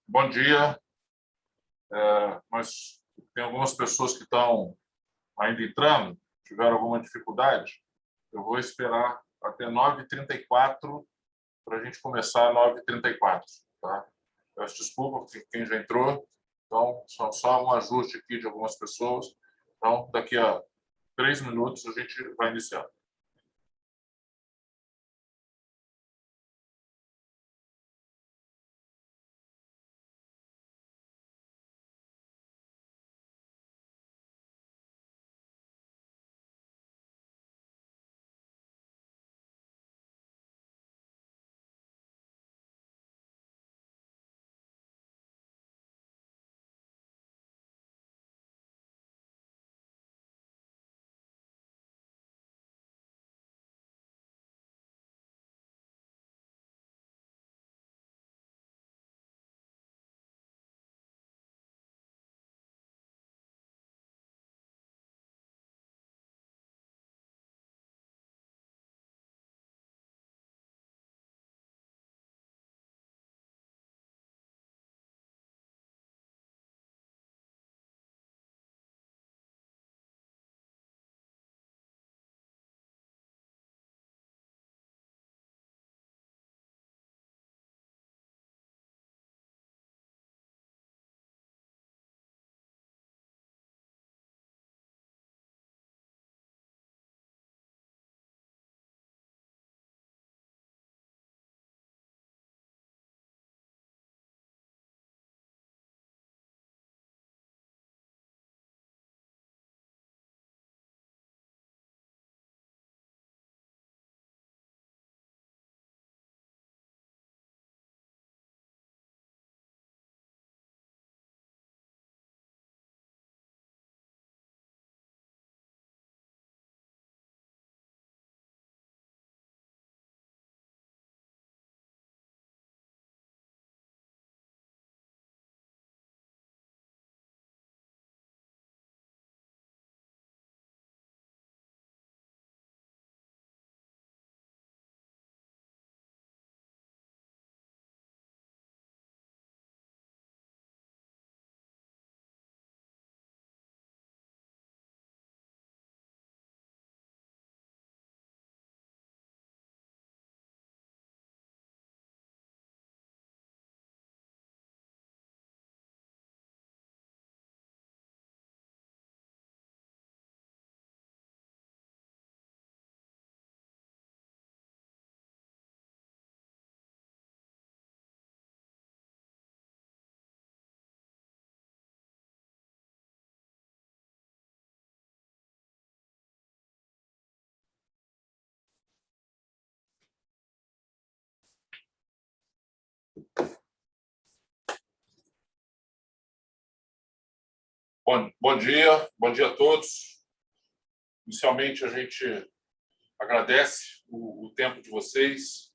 Bom dia. Mas tem algumas pessoas que estão ainda entrando, tiveram alguma dificuldade. Eu vou esperar até 9h34 para a gente começar às 9h34. Tá? Peço desculpa por quem já entrou. Então, só um ajuste aqui de algumas pessoas. Então, daqui a 3 minutos a gente vai iniciar. Bom dia a todos. Inicialmente, a gente agradece o tempo de vocês.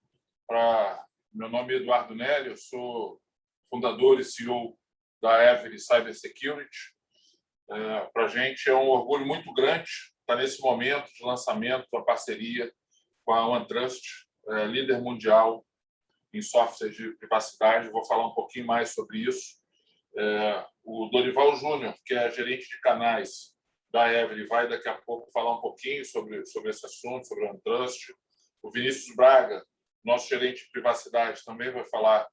Meu nome é Eduardo Nery, eu sou fundador e CEO da Every Cybersecurity. Para a gente é um orgulho muito grande estar nesse momento de lançamento da parceria com a OneTrust, líder mundial em software de privacidade. Vou falar um pouquinho mais sobre isso. O Dorival Júnior, que é gerente de canais da Every, vai daqui a pouco falar um pouquinho sobre esse assunto, sobre a OneTrust. O Vinícius Braga, nosso gerente de privacidade, também vai falar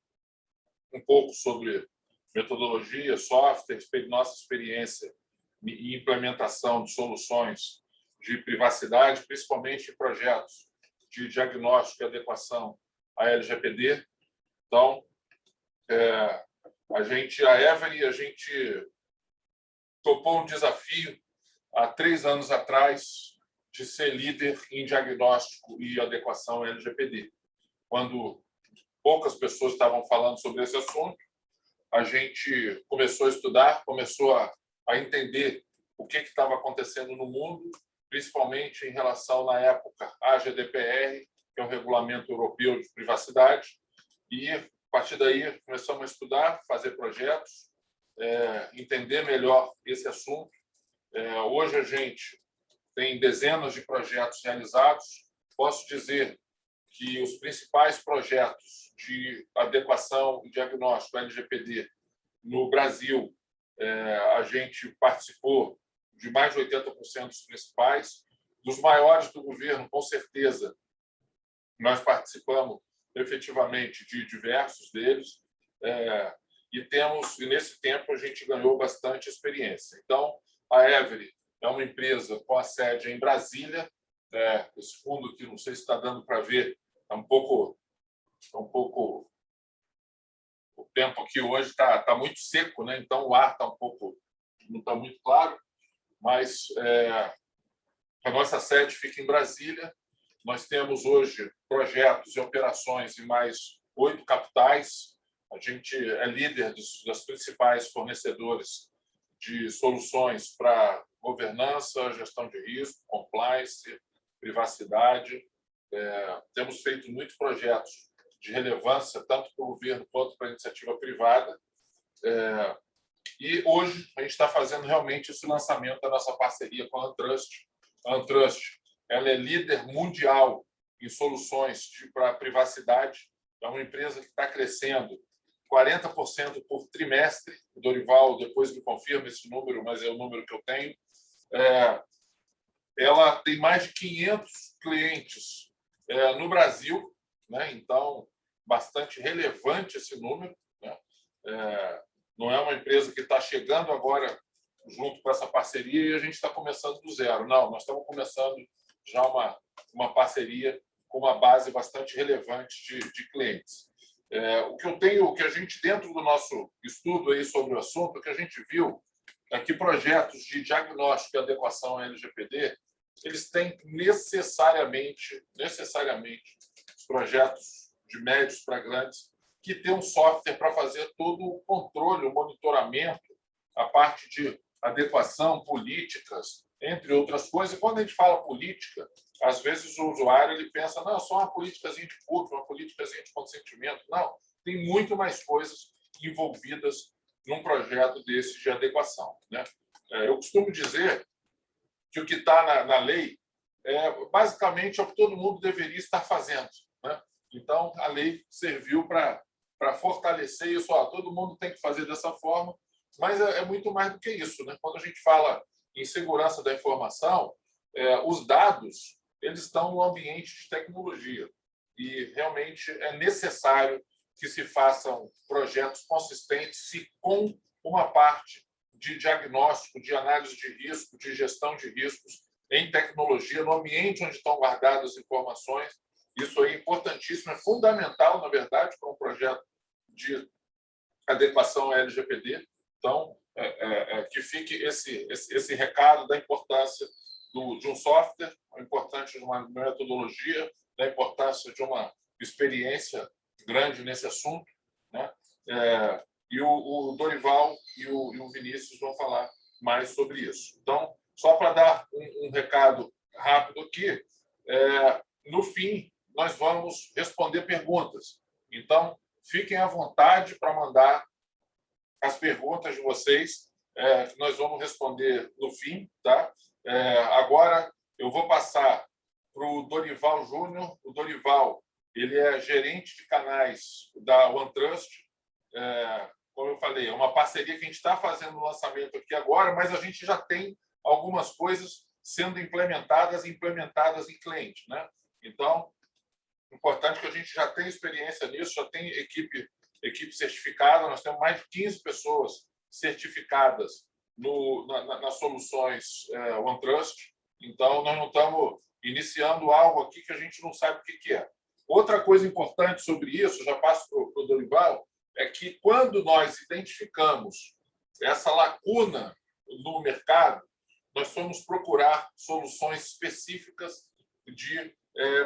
um pouco sobre metodologia, software, nossa experiência e implementação de soluções de privacidade, principalmente em projetos de diagnóstico e adequação à LGPD. Então, a Every topou um desafio há 3 anos atrás de ser líder em diagnóstico e adequação LGPD. Quando poucas pessoas estavam falando sobre esse assunto, a gente começou a estudar, começou a entender o que estava acontecendo no mundo, principalmente em relação, na época, à GDPR, que é um regulamento europeu de privacidade, e a partir daí começamos a estudar, fazer projetos, entender melhor esse assunto. Hoje a gente tem dezenas de projetos realizados. Posso dizer que os principais projetos de adequação e diagnóstico LGPD no Brasil, a gente participou de mais de 80% dos principais. Dos maiores do governo, com certeza, nós participamos efetivamente de diversos deles, e nesse tempo a gente ganhou bastante experiência. Então, a Every é uma empresa com a sede em Brasília. Esse fundo aqui, não sei se está dando para ver, é um pouco. O tempo aqui hoje está muito seco, né? Então o ar não está muito claro, mas a nossa sede fica em Brasília. Nós temos hoje projetos e operações em mais 8 capitais. A gente é líder das principais fornecedores de soluções para governança, gestão de risco, compliance, privacidade. Temos feito muitos projetos de relevância, tanto para o governo quanto para a iniciativa privada. E hoje a gente está fazendo realmente esse lançamento da nossa parceria com a AnTrust. A AnTrust, ela é líder mundial em soluções para privacidade. É uma empresa que está crescendo 40% por trimestre. O Dorival depois me confirma esse número, mas é o número que eu tenho. Ela tem mais de 500 clientes no Brasil, né? Então, bastante relevante esse número, né? Não é uma empresa que está chegando agora junto com essa parceria e a gente está começando do zero. Não, nós estamos começando já uma parceria com uma base bastante relevante de clientes. O que a gente, dentro do nosso estudo aí sobre o assunto, o que a gente viu é que projetos de diagnóstico e adequação à LGPD, eles têm necessariamente os projetos de médios para grandes que tem um software para fazer todo o controle, o monitoramento, a parte de adequação, políticas, entre outras coisas. E quando a gente fala política, às vezes o usuário ele pensa, não, só uma políticazinha de público, uma políticazinha de consentimento. Não, tem muito mais coisas envolvidas num projeto desse de adequação, né? Eu costumo dizer que o que está na lei basicamente é o que todo mundo deveria estar fazendo, né? Então, a lei serviu para fortalecer isso. Todo mundo tem que fazer dessa forma, mas é muito mais do que isso, né? Quando a gente fala em segurança da informação, os dados eles estão no ambiente de tecnologia e realmente é necessário que se façam projetos consistentes e com uma parte de diagnóstico, de análise de risco, de gestão de riscos em tecnologia, no ambiente onde estão guardadas as informações. Isso é importantíssimo, é fundamental, na verdade, para um projeto de adequação à LGPD. Então, que fique esse recado da importância de um software, a importância de uma metodologia, da importância de uma experiência grande nesse assunto, né? E o Dorival e o Vinícius vão falar mais sobre isso. Então, só para dar um recado rápido aqui, no fim, nós vamos responder perguntas. Então, fiquem à vontade para mandar as perguntas de vocês, que nós vamos responder no fim, tá? Agora, eu vou passar para o Dorival Júnior. O Dorival, ele é gerente de canais da OneTrust. Como eu falei, é uma parceria que a gente está fazendo o lançamento aqui agora, mas a gente já tem algumas coisas sendo implementadas em cliente, né? Então, importante que a gente já tem experiência nisso, já tem equipe certificada. Nós temos mais de 15 pessoas certificadas nas soluções OneTrust. Então, nós não estamos iniciando algo aqui que a gente não sabe o que é. Outra coisa importante sobre isso, já passo para o Dorival, é que quando nós identificamos essa lacuna no mercado, nós fomos procurar soluções específicas de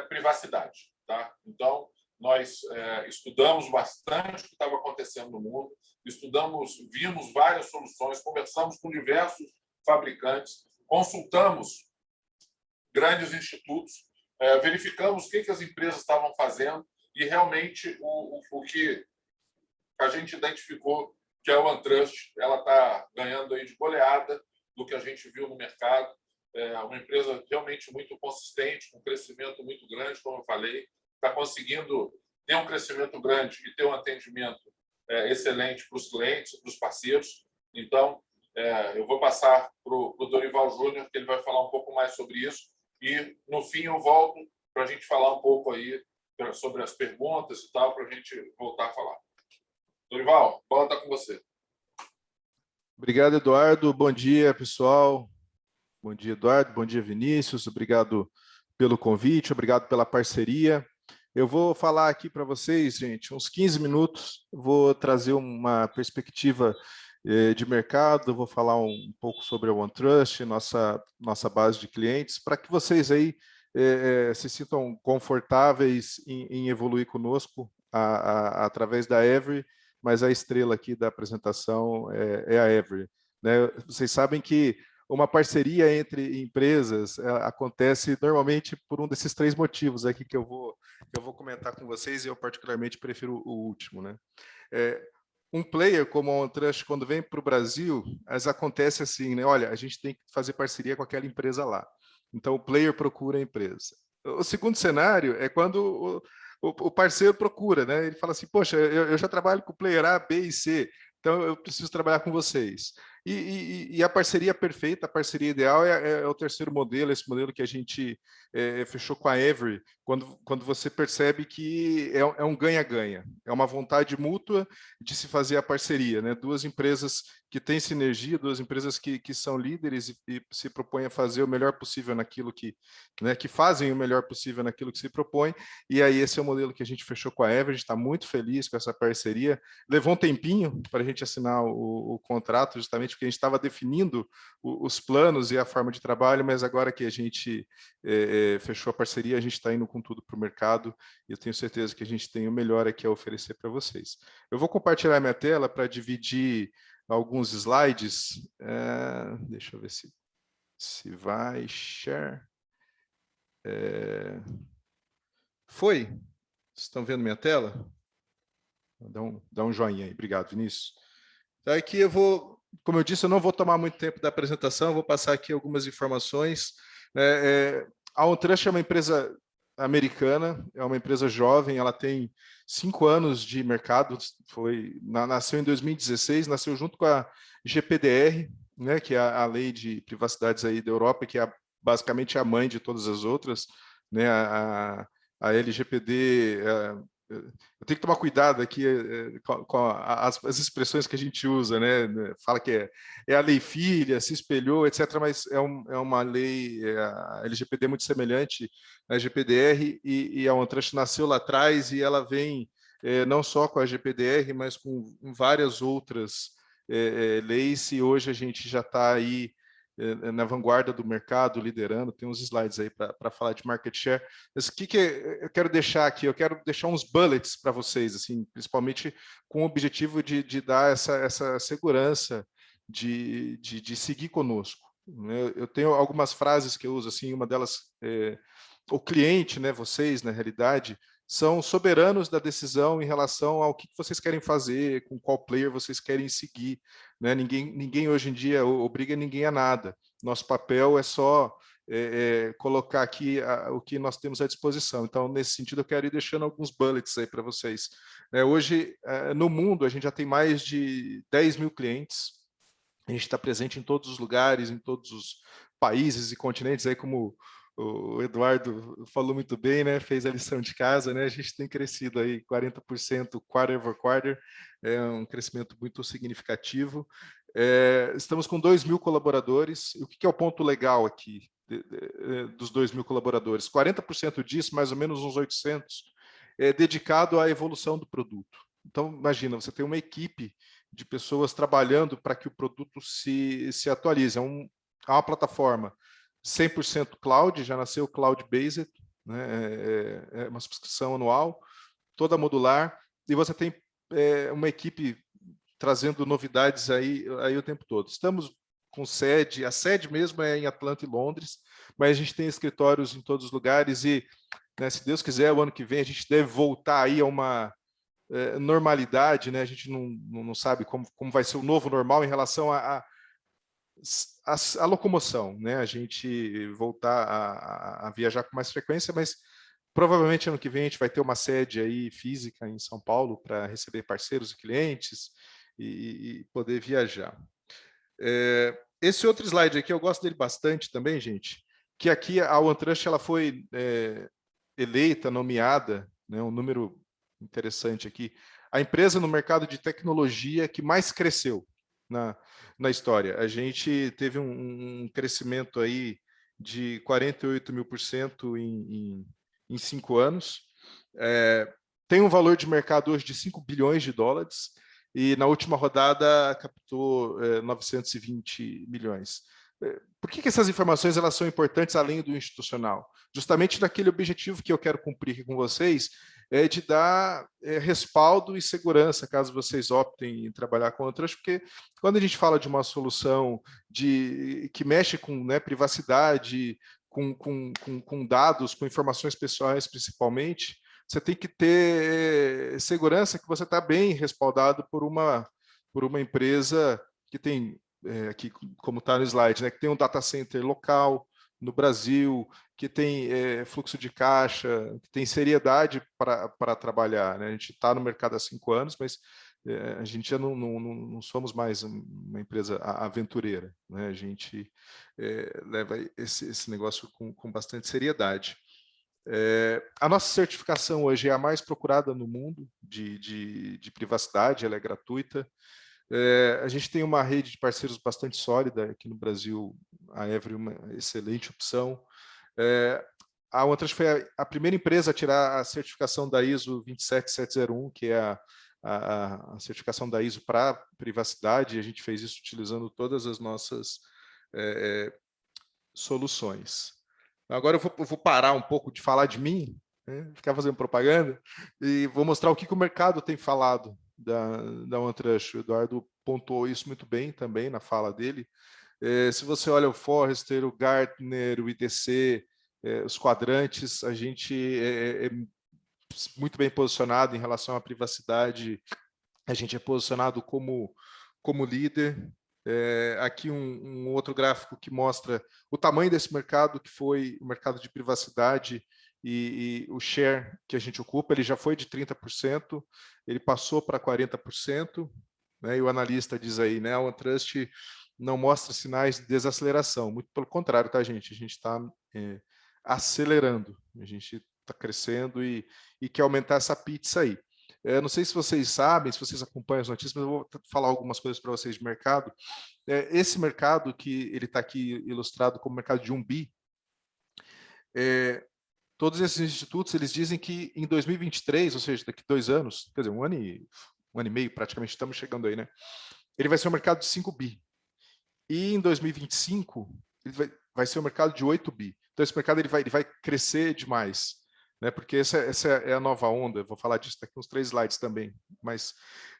privacidade, tá? Então, nós estudamos bastante o que estava acontecendo no mundo, vimos várias soluções, conversamos com diversos fabricantes, consultamos grandes institutos, verificamos o que as empresas estavam fazendo e realmente o que a gente identificou que a OneTrust ela está ganhando aí de goleada do que a gente viu no mercado. É uma empresa realmente muito consistente, com crescimento muito grande, como eu falei. está conseguindo ter um crescimento grande e ter um atendimento excelente para os clientes, para os parceiros. Então, eu vou passar para o Dorival Júnior, que ele vai falar um pouco mais sobre isso. E, no fim, eu volto para a gente falar um pouco aí sobre as perguntas e tal, para a gente voltar a falar. Dorival, a bola está com você. Obrigado, Eduardo. Bom dia, pessoal. Bom dia, Eduardo. Bom dia, Vinícius. Obrigado pelo convite, obrigado pela parceria. Eu vou falar aqui para vocês, gente, uns 15 minutos. Vou trazer uma perspectiva de mercado, vou falar um pouco sobre a OneTrust, nossa base de clientes, para que vocês aí se sintam confortáveis em evoluir conosco através da Every, mas a estrela aqui da apresentação é a Every, né? Vocês sabem que uma parceria entre empresas acontece normalmente por um desses 3 motivos aqui que eu vou comentar com vocês, e eu particularmente prefiro o último, né? Um player como a OneTrust, quando vem para o Brasil, acontece assim, né? Olha, a gente tem que fazer parceria com aquela empresa lá. Então, o player procura a empresa. O segundo cenário é quando o parceiro procura, né? Ele fala assim, poxa, eu já trabalho com o player A, B e C, então eu preciso trabalhar com vocês. E a parceria perfeita, a parceria ideal é o terceiro modelo, esse modelo que a gente fechou com a Every, quando você percebe que é um ganha-ganha, é uma vontade mútua de se fazer a parceria, né? 2 empresas que têm sinergia, 2 empresas que são líderes e se propõem a fazer o melhor possível naquilo que fazem o melhor possível naquilo que se propõe, e aí esse é o modelo que a gente fechou com a Every, a gente está muito feliz com essa parceria, levou um tempinho para a gente assinar o contrato, justamente porque a gente estava definindo os planos e a forma de trabalho, mas agora que a gente fechou a parceria, a gente está indo com tudo para o mercado, e eu tenho certeza que a gente tem o melhor aqui a oferecer para vocês. Eu vou compartilhar minha tela para dividir alguns slides. Deixa eu ver se vai. Share. Foi? Vocês estão vendo minha tela? Dá um joinha aí. Obrigado, Vinícius. Então, aqui eu vou, como eu disse, eu não vou tomar muito tempo da apresentação, vou passar aqui algumas informações. A OneTrust é uma empresa americana, é uma empresa jovem, ela tem 5 anos de mercado, nasceu em 2016, nasceu junto com a GPDR, né, que é a lei de privacidades aí da Europa, que é basicamente a mãe de todas as outras, né, a LGPD, eu tenho que tomar cuidado aqui com as expressões que a gente usa, né? Fala que é a lei filha, se espelhou, etc., mas é uma lei, a LGPD é muito semelhante à GPDR, e a OneTrust nasceu lá atrás, e ela vem não só com a GPDR, mas com várias outras leis, e hoje a gente já está aí na vanguarda do mercado, liderando. Tem uns slides aí para falar de market share. Mas o que eu quero deixar aqui? Eu quero deixar uns bullets para vocês, assim, principalmente com o objetivo de dar essa segurança de seguir conosco. Eu tenho algumas frases que eu uso, assim, uma delas o cliente, né, vocês, na realidade, são soberanos da decisão em relação ao que vocês querem fazer, com qual player vocês querem seguir, né? Ninguém hoje em dia obriga ninguém a nada. Nosso papel é só colocar aqui o que nós temos à disposição. Então, nesse sentido, eu quero ir deixando alguns bullets aí para vocês. Hoje, no mundo, a gente já tem mais de 10 mil clientes. A gente está presente em todos os lugares, em todos os países e continentes, aí como o Eduardo falou muito bem, né? Fez a lição de casa, né? A gente tem crescido aí 40% quarter over quarter, é um crescimento muito significativo. Estamos com 2 mil colaboradores. E o que é o ponto legal aqui dos 2 mil colaboradores? 40% disso, mais ou menos uns 800, é dedicado à evolução do produto. Então, imagina, você tem uma equipe de pessoas trabalhando para que o produto se atualize. É uma plataforma 100% cloud, já nasceu cloud-based, né? É uma subscrição anual, toda modular, e você tem uma equipe trazendo novidades aí o tempo todo. Estamos com sede, a sede mesmo é em Atlanta e Londres, mas a gente tem escritórios em todos os lugares e, né, se Deus quiser, o ano que vem a gente deve voltar aí a uma normalidade, né? A gente não sabe como vai ser o novo normal em relação a locomoção, né? A gente voltar a viajar com mais frequência, mas Provavelmente ano que vem a gente vai ter uma sede aí física em São Paulo para receber parceiros e clientes e poder viajar. Esse outro slide aqui, eu gosto dele bastante também, gente, que aqui a OneTrust ela foi eleita, nomeada, né, um número interessante aqui, a empresa no mercado de tecnologia que mais cresceu na história. A gente teve um crescimento aí de 48.000% em 5 anos. Tem um valor de mercado hoje de 5 bilhões de dólares e na última rodada captou 920 milhões. Por que essas informações elas são importantes além do institucional? Justamente naquele objetivo que eu quero cumprir aqui com vocês, de dar respaldo e segurança, caso vocês optem em trabalhar com outras, porque quando a gente fala de uma solução que mexe com privacidade, com dados, com informações pessoais principalmente, você tem que ter segurança que você está bem respaldado por uma empresa que tem, aqui como está no slide, né, que tem um data center local no Brasil, que tem fluxo de caixa, que tem seriedade para trabalhar. Né? A gente está no mercado há 5 anos, mas a gente já não somos mais uma empresa aventureira. Né? A gente leva esse negócio com bastante seriedade. A nossa certificação hoje é a mais procurada no mundo de privacidade, ela é gratuita. A gente tem uma rede de parceiros bastante sólida aqui no Brasil, a Every é uma excelente opção. A OneTrust foi a primeira empresa a tirar a certificação da ISO 27701, que é a certificação da ISO para privacidade, e a gente fez isso utilizando todas as nossas soluções. Agora eu vou parar um pouco de falar de mim, né, ficar fazendo propaganda, e vou mostrar o que o mercado tem falado da OneTrust. O Eduardo pontuou isso muito bem também na fala dele. Se você olha o Forrester, o Gartner, o IDC, os quadrantes, a gente é muito bem posicionado em relação à privacidade, a gente é posicionado como líder. Aqui um outro gráfico que mostra o tamanho desse mercado, que foi o mercado de privacidade, e o share que a gente ocupa, ele já foi de 30%, ele passou para 40%, né, e o analista diz aí, né, a OneTrust não mostra sinais de desaceleração, muito pelo contrário, tá, gente? A gente está acelerando, a gente está crescendo e quer aumentar essa pizza aí. Não sei se vocês sabem, se vocês acompanham as notícias, mas eu vou falar algumas coisas para vocês de mercado. Esse mercado que ele está aqui ilustrado como mercado de 1 bi, todos esses institutos eles dizem que em 2023, ou seja, daqui a 2 anos, quer dizer, um ano e meio praticamente, estamos chegando aí, né? Ele vai ser um mercado de 5 bi. E em 2025, ele vai ser um mercado de 8 bi. Então esse mercado ele vai crescer demais. Né, porque essa é a nova onda, eu vou falar disso daqui uns 3 slides também, mas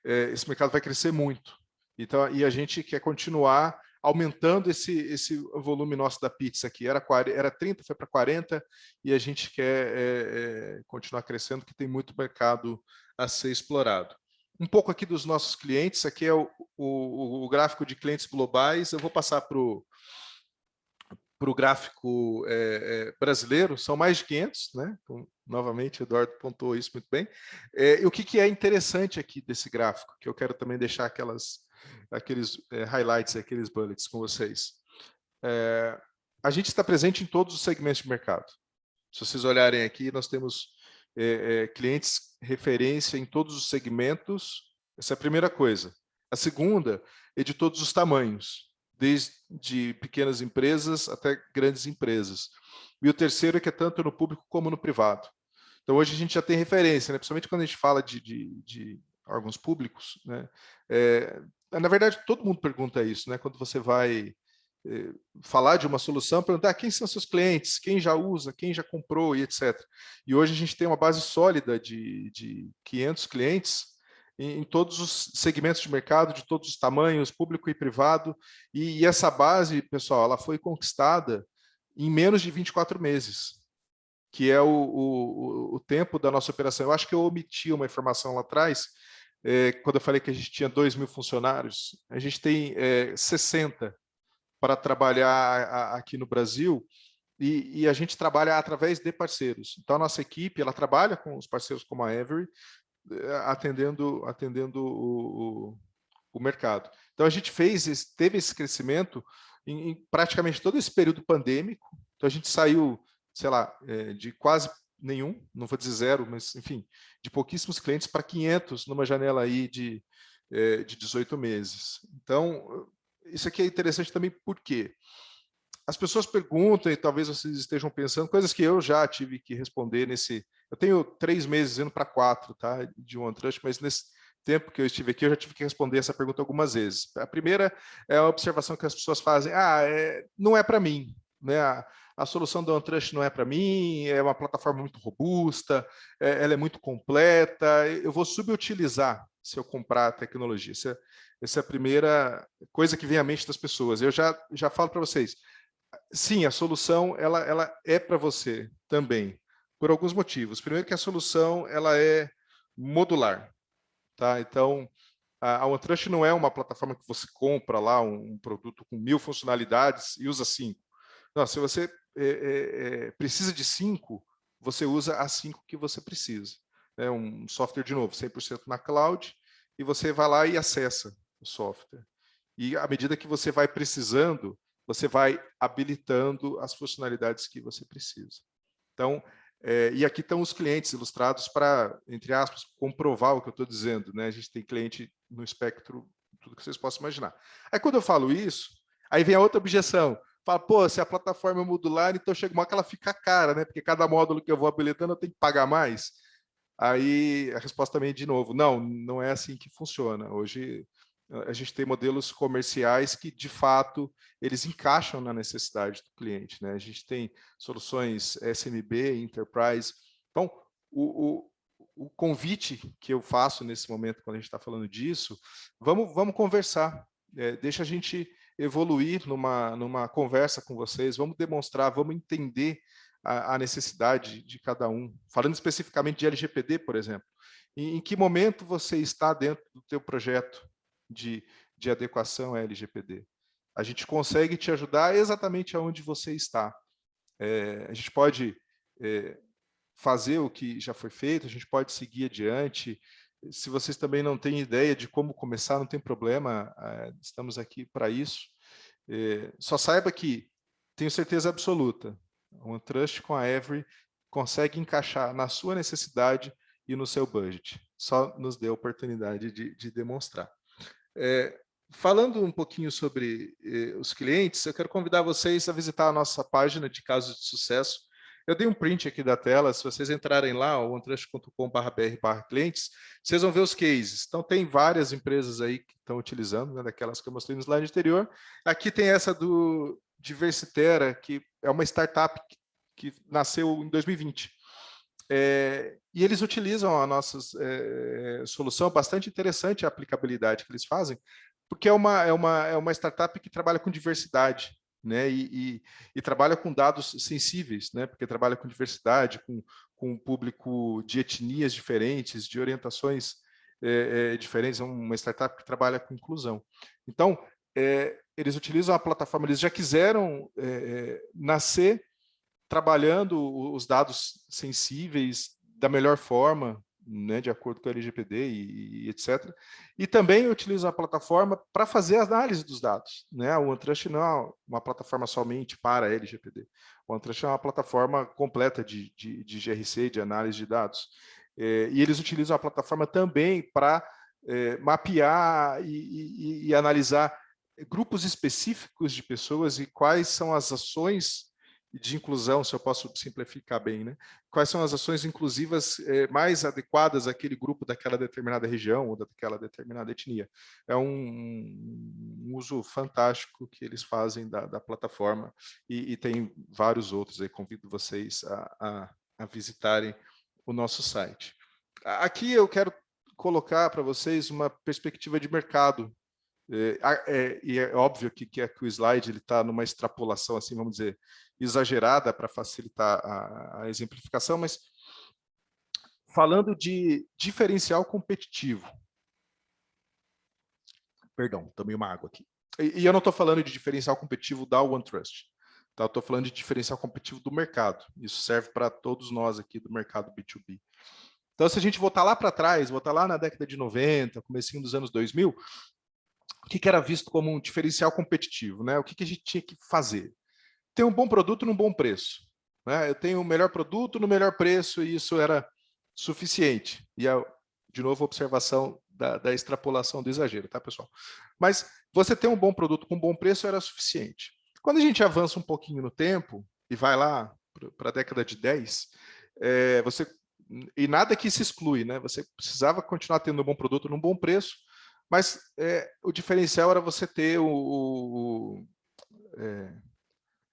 esse mercado vai crescer muito. Então, e a gente quer continuar aumentando esse volume nosso da pizza aqui. Era 30, foi para 40, e a gente quer continuar crescendo, porque tem muito mercado a ser explorado. Um pouco aqui dos nossos clientes, aqui é o gráfico de clientes globais, eu vou passar para o gráfico brasileiro, são mais de 500, né? Então, novamente, o Eduardo pontuou isso muito bem. E o que é interessante aqui desse gráfico, que eu quero também deixar aqueles highlights, aqueles bullets com vocês. A gente está presente em todos os segmentos de mercado. Se vocês olharem aqui, nós temos clientes referência em todos os segmentos, essa é a primeira coisa. A segunda é de todos os tamanhos, desde pequenas empresas até grandes empresas. E o terceiro é que é tanto no público como no privado. Então, hoje a gente já tem referência, né? Principalmente quando a gente fala de órgãos públicos. Né? Na verdade, todo mundo pergunta isso, né? Quando você vai falar de uma solução, perguntar quem são seus clientes, quem já usa, quem já comprou e etc. E hoje a gente tem uma base sólida de 500 clientes, em todos os segmentos de mercado, de todos os tamanhos, público e privado, e essa base, pessoal, ela foi conquistada em menos de 24 meses, que é o tempo da nossa operação. Eu acho que eu omiti uma informação lá atrás, quando eu falei que a gente tinha 2.000 funcionários, a gente tem 60 para trabalhar aqui no Brasil, e a gente trabalha através de parceiros. Então, a nossa equipe, ela trabalha com os parceiros como a Every, atendendo o mercado. Então, a gente teve esse crescimento em praticamente todo esse período pandêmico. Então, a gente saiu, sei lá, de quase nenhum, não vou dizer zero, mas, enfim, de pouquíssimos clientes para 500 numa janela aí de 18 meses. Então, isso aqui é interessante também porque as pessoas perguntam, e talvez vocês estejam pensando, coisas que eu já tive que responder nesse... Eu tenho 3 meses indo para 4, tá, de OneTrust, mas nesse tempo que eu estive aqui, eu já tive que responder essa pergunta algumas vezes. A primeira é a observação que as pessoas fazem, não é para mim, né? A solução do OneTrust não é para mim, é uma plataforma muito robusta, ela é muito completa, eu vou subutilizar se eu comprar a tecnologia. Essa é a primeira coisa que vem à mente das pessoas. Eu já falo para vocês, sim, a solução ela é para você também, por alguns motivos. Primeiro que a solução ela é modular, tá? Então, a OneTrust não é uma plataforma que você compra lá um produto com 1000 funcionalidades e usa 5. Não, se você precisa de 5, você usa as 5 que você precisa. É um software, de novo, 100% na cloud, e você vai lá e acessa o software. E à medida que você vai precisando, você vai habilitando as funcionalidades que você precisa. Então, e aqui estão os clientes ilustrados para, entre aspas, comprovar o que eu estou dizendo, né? A gente tem cliente no espectro, tudo que vocês possam imaginar. Aí, quando eu falo isso, aí vem a outra objeção. Fala, pô, se a plataforma é modular, então chega uma hora que ela fica cara, né? Porque cada módulo que eu vou habilitando, eu tenho que pagar mais. Aí a resposta também, de novo, não é assim que funciona. Hoje a gente tem modelos comerciais que, de fato, eles encaixam na necessidade do cliente, né? A gente tem soluções SMB, Enterprise. Então, o convite que eu faço nesse momento, quando a gente está falando disso, vamos conversar. Deixa a gente evoluir numa conversa com vocês, vamos demonstrar, vamos entender a necessidade de cada um. Falando especificamente de LGPD, por exemplo, em que momento você está dentro do teu projeto de adequação à LGPD? A gente consegue te ajudar exatamente aonde você está. A gente pode fazer o que já foi feito, a gente pode seguir adiante. Se vocês também não têm ideia de como começar, não tem problema, estamos aqui para isso. Só saiba que, tenho certeza absoluta, o OneTrust com a Every consegue encaixar na sua necessidade e no seu budget. Só nos dê a oportunidade de demonstrar. Falando um pouquinho sobre os clientes, eu quero convidar vocês a visitar a nossa página de casos de sucesso. Eu dei um print aqui da tela, se vocês entrarem lá, onetrust.com.br/clientes, vocês vão ver os cases. Então, tem várias empresas aí que estão utilizando, né, daquelas que eu mostrei no slide anterior. Aqui tem essa do Diversitera, que é uma startup que nasceu em 2020. E eles utilizam a nossa solução, bastante interessante a aplicabilidade que eles fazem, porque é uma startup que trabalha com diversidade, né? E trabalha com dados sensíveis, né? Porque trabalha com diversidade, com um público de etnias diferentes, de orientações diferentes. É uma startup que trabalha com inclusão. Então, eles utilizam a plataforma, eles já quiseram nascer trabalhando os dados sensíveis da melhor forma, né, de acordo com a LGPD e etc. E também utilizam a plataforma para fazer a análise dos dados, né? O OneTrust não é uma plataforma somente para a LGPD. O OneTrust é uma plataforma completa de GRC, de análise de dados. E eles utilizam a plataforma também para mapear e analisar grupos específicos de pessoas e quais são as ações de inclusão, se eu posso simplificar bem, né? Quais são as ações inclusivas mais adequadas àquele grupo daquela determinada região ou daquela determinada etnia. É um uso fantástico que eles fazem da plataforma e tem vários outros. Aí convido vocês a visitarem o nosso site. Aqui eu quero colocar para vocês uma perspectiva de mercado. E é óbvio que o slide está numa extrapolação, assim, vamos dizer, exagerada para facilitar a exemplificação, mas falando de diferencial competitivo. Perdão, tomei uma água aqui. E eu não estou falando de diferencial competitivo da OneTrust. Tá? Eu estou falando de diferencial competitivo do mercado. Isso serve para todos nós aqui do mercado B2B. Então, se a gente voltar lá para trás, voltar lá na década de 90, comecinho dos anos 2000, o que era visto como um diferencial competitivo, né? O que a gente tinha que fazer? Ter um bom produto num bom preço, né? Eu tenho o melhor produto no melhor preço e isso era suficiente. E, de novo, observação da extrapolação do exagero, tá, pessoal? Mas você ter um bom produto com um bom preço era suficiente. Quando a gente avança um pouquinho no tempo e vai lá para a década de 10, e nada que se exclui, né? Você precisava continuar tendo um bom produto num bom preço, mas o diferencial era você ter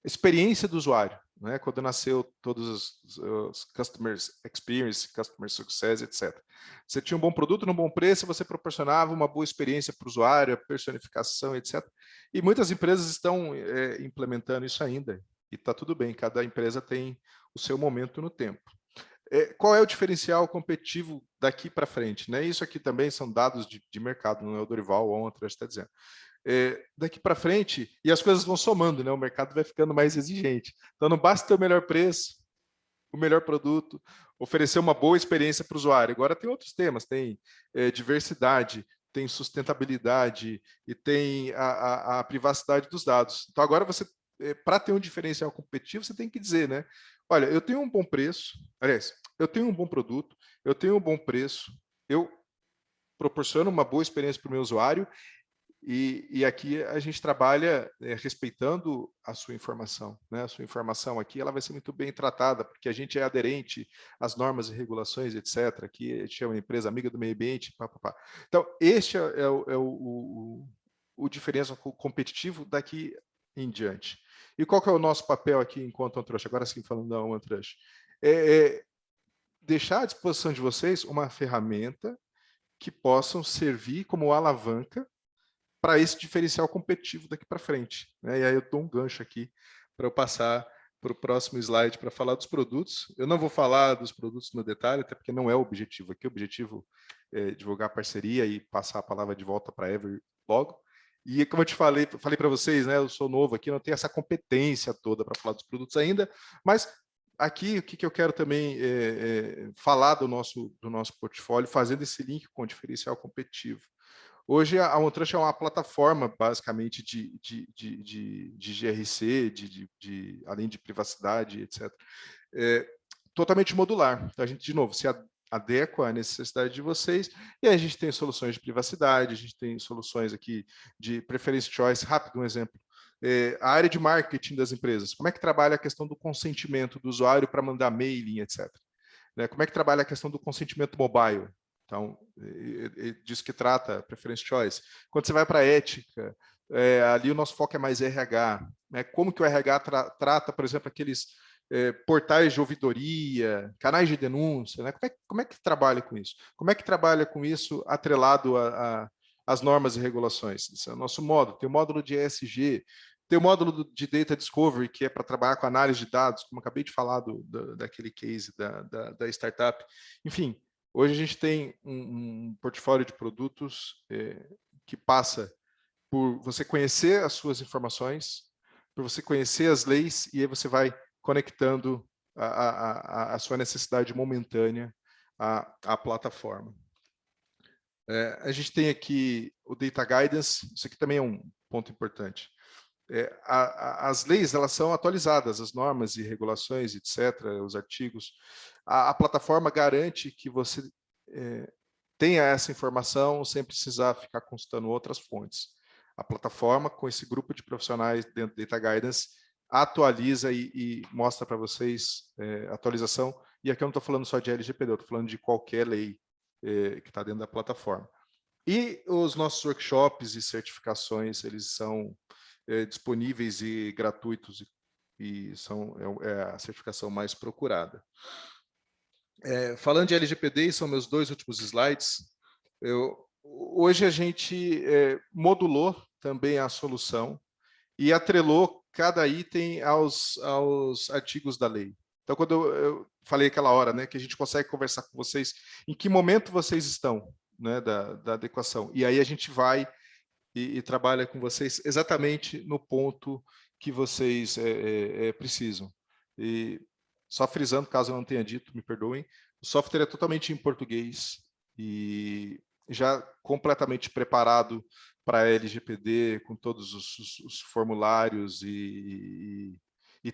experiência do usuário, né? Quando nasceu todos os Customers Experience, Customer Success, etc. Você tinha um bom produto num bom preço, você proporcionava uma boa experiência para o usuário, a personificação, etc. E muitas empresas estão implementando isso ainda, e está tudo bem, cada empresa tem o seu momento no tempo. Qual é o diferencial competitivo daqui para frente? Né? Isso aqui também são dados de mercado, não é o Dorival ou outra está dizendo. Daqui para frente, e as coisas vão somando, né? O mercado vai ficando mais exigente. Então, não basta ter o melhor preço, o melhor produto, oferecer uma boa experiência para o usuário. Agora tem outros temas, tem diversidade, tem sustentabilidade e tem a privacidade dos dados. Então, agora você, para ter um diferencial competitivo, você tem que dizer, né? Olha, eu tenho um bom preço, aliás, eu tenho um bom produto, eu tenho um bom preço, eu proporciono uma boa experiência para o meu usuário e aqui a gente trabalha respeitando a sua informação, né? A sua informação aqui ela vai ser muito bem tratada, porque a gente é aderente às normas e regulações, etc. Aqui a gente chama de empresa amiga do meio ambiente, pá. Então, este é o diferencial competitivo daqui em diante. E qual que é o nosso papel aqui enquanto OneTrush? Agora sim, falando da OneTrush. Deixar à disposição de vocês uma ferramenta que possam servir como alavanca para esse diferencial competitivo daqui para frente. Né? E aí eu dou um gancho aqui para eu passar para o próximo slide para falar dos produtos. Eu não vou falar dos produtos no detalhe, até porque não é o objetivo aqui. O objetivo é divulgar a parceria e passar a palavra de volta para a Ever logo. E como eu te falei para vocês, né, eu sou novo aqui, não tenho essa competência toda para falar dos produtos ainda, mas aqui o que eu quero também falar do nosso portfólio, fazendo esse link com o diferencial competitivo. Hoje a OneTrush é uma plataforma basicamente de GRC, além de privacidade, etc. Totalmente modular. Então, a gente, de novo, se adequa à necessidade de vocês, e aí a gente tem soluções de privacidade, a gente tem soluções aqui de preference choice, rápido um exemplo. A área de marketing das empresas, como é que trabalha a questão do consentimento do usuário para mandar mailing, etc. Como é que trabalha a questão do consentimento mobile? Então, disso que trata preference choice. Quando você vai para a ética, ali o nosso foco é mais RH. Né? Como que o RH trata, por exemplo, aqueles portais de ouvidoria, canais de denúncia, né? Como é que trabalha com isso? Como é que trabalha com isso atrelado às normas e regulações? Esse é o nosso módulo. Tem o módulo de ESG, tem o módulo de Data Discovery, que é para trabalhar com análise de dados, como acabei de falar daquele case da startup. Enfim, hoje a gente tem um portfólio de produtos que passa por você conhecer as suas informações, por você conhecer as leis, e aí você vai conectando a sua necessidade momentânea à plataforma. A gente tem aqui o Data Guidance, isso aqui também é um ponto importante. As leis elas são atualizadas, as normas e regulações, etc., os artigos. A plataforma garante que você tenha essa informação sem precisar ficar consultando outras fontes. A plataforma, com esse grupo de profissionais dentro do Data Guidance, atualiza e mostra para vocês atualização. E aqui eu não estou falando só de LGPD, eu estou falando de qualquer lei que está dentro da plataforma. E os nossos workshops e certificações, eles são disponíveis e gratuitos e são a certificação mais procurada. Falando de LGPD, são meus 2 últimos slides. Hoje a gente modulou também a solução e atrelou cada item aos artigos da lei. Então, quando eu falei aquela hora, né, que a gente consegue conversar com vocês, em que momento vocês estão, né, da adequação. E aí a gente vai e trabalha com vocês exatamente no ponto que vocês precisam. E só frisando, caso eu não tenha dito, me perdoem, o software é totalmente em português e já completamente preparado para LGPD, com todos os formulários e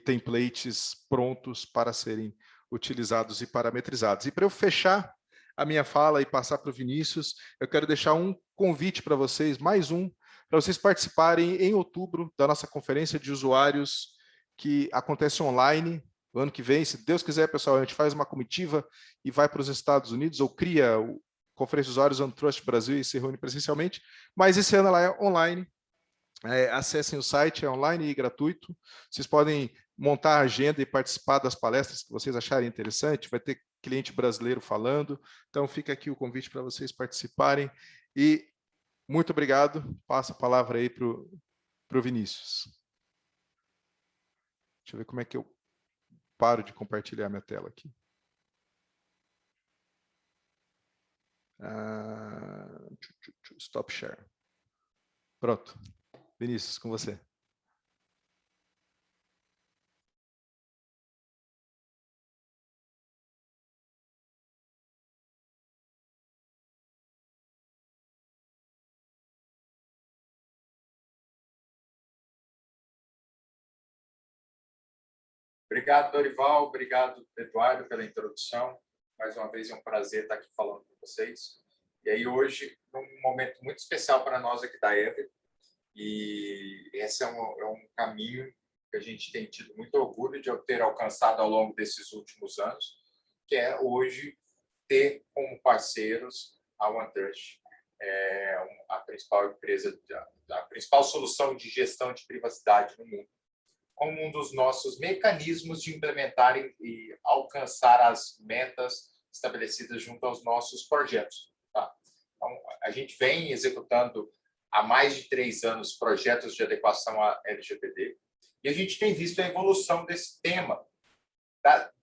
templates prontos para serem utilizados e parametrizados. E para eu fechar a minha fala e passar para o Vinícius, eu quero deixar um convite para vocês, mais um, para vocês participarem em outubro da nossa conferência de usuários que acontece online, no ano que vem, se Deus quiser, pessoal, a gente faz uma comitiva e vai para os Estados Unidos, ou cria o Conferência de Usuários OneTrust Brasil e se reúne presencialmente, mas esse ano ela é online. Acessem o site, é online e gratuito. Vocês podem montar a agenda e participar das palestras que vocês acharem interessante. Vai ter cliente brasileiro falando. Então, fica aqui o convite para vocês participarem. E muito obrigado. Passo a palavra aí para o Vinícius. Deixa eu ver como é que eu paro de compartilhar minha tela aqui. Stop share. Pronto. Vinícius, com você. Obrigado, Dorival. Obrigado, Eduardo, pela introdução. Mais uma vez é um prazer estar aqui falando com vocês. E aí, hoje, um momento muito especial para nós aqui da Every. E esse é um caminho que a gente tem tido muito orgulho de ter alcançado ao longo desses últimos anos, que é hoje ter como parceiros a OneTrust, a principal empresa, a principal solução de gestão de privacidade no mundo, como um dos nossos mecanismos de implementar e alcançar as metas estabelecidas junto aos nossos projetos. Tá? Então, a gente vem executando há mais de 3 anos projetos de adequação à LGPD e a gente tem visto a evolução desse tema,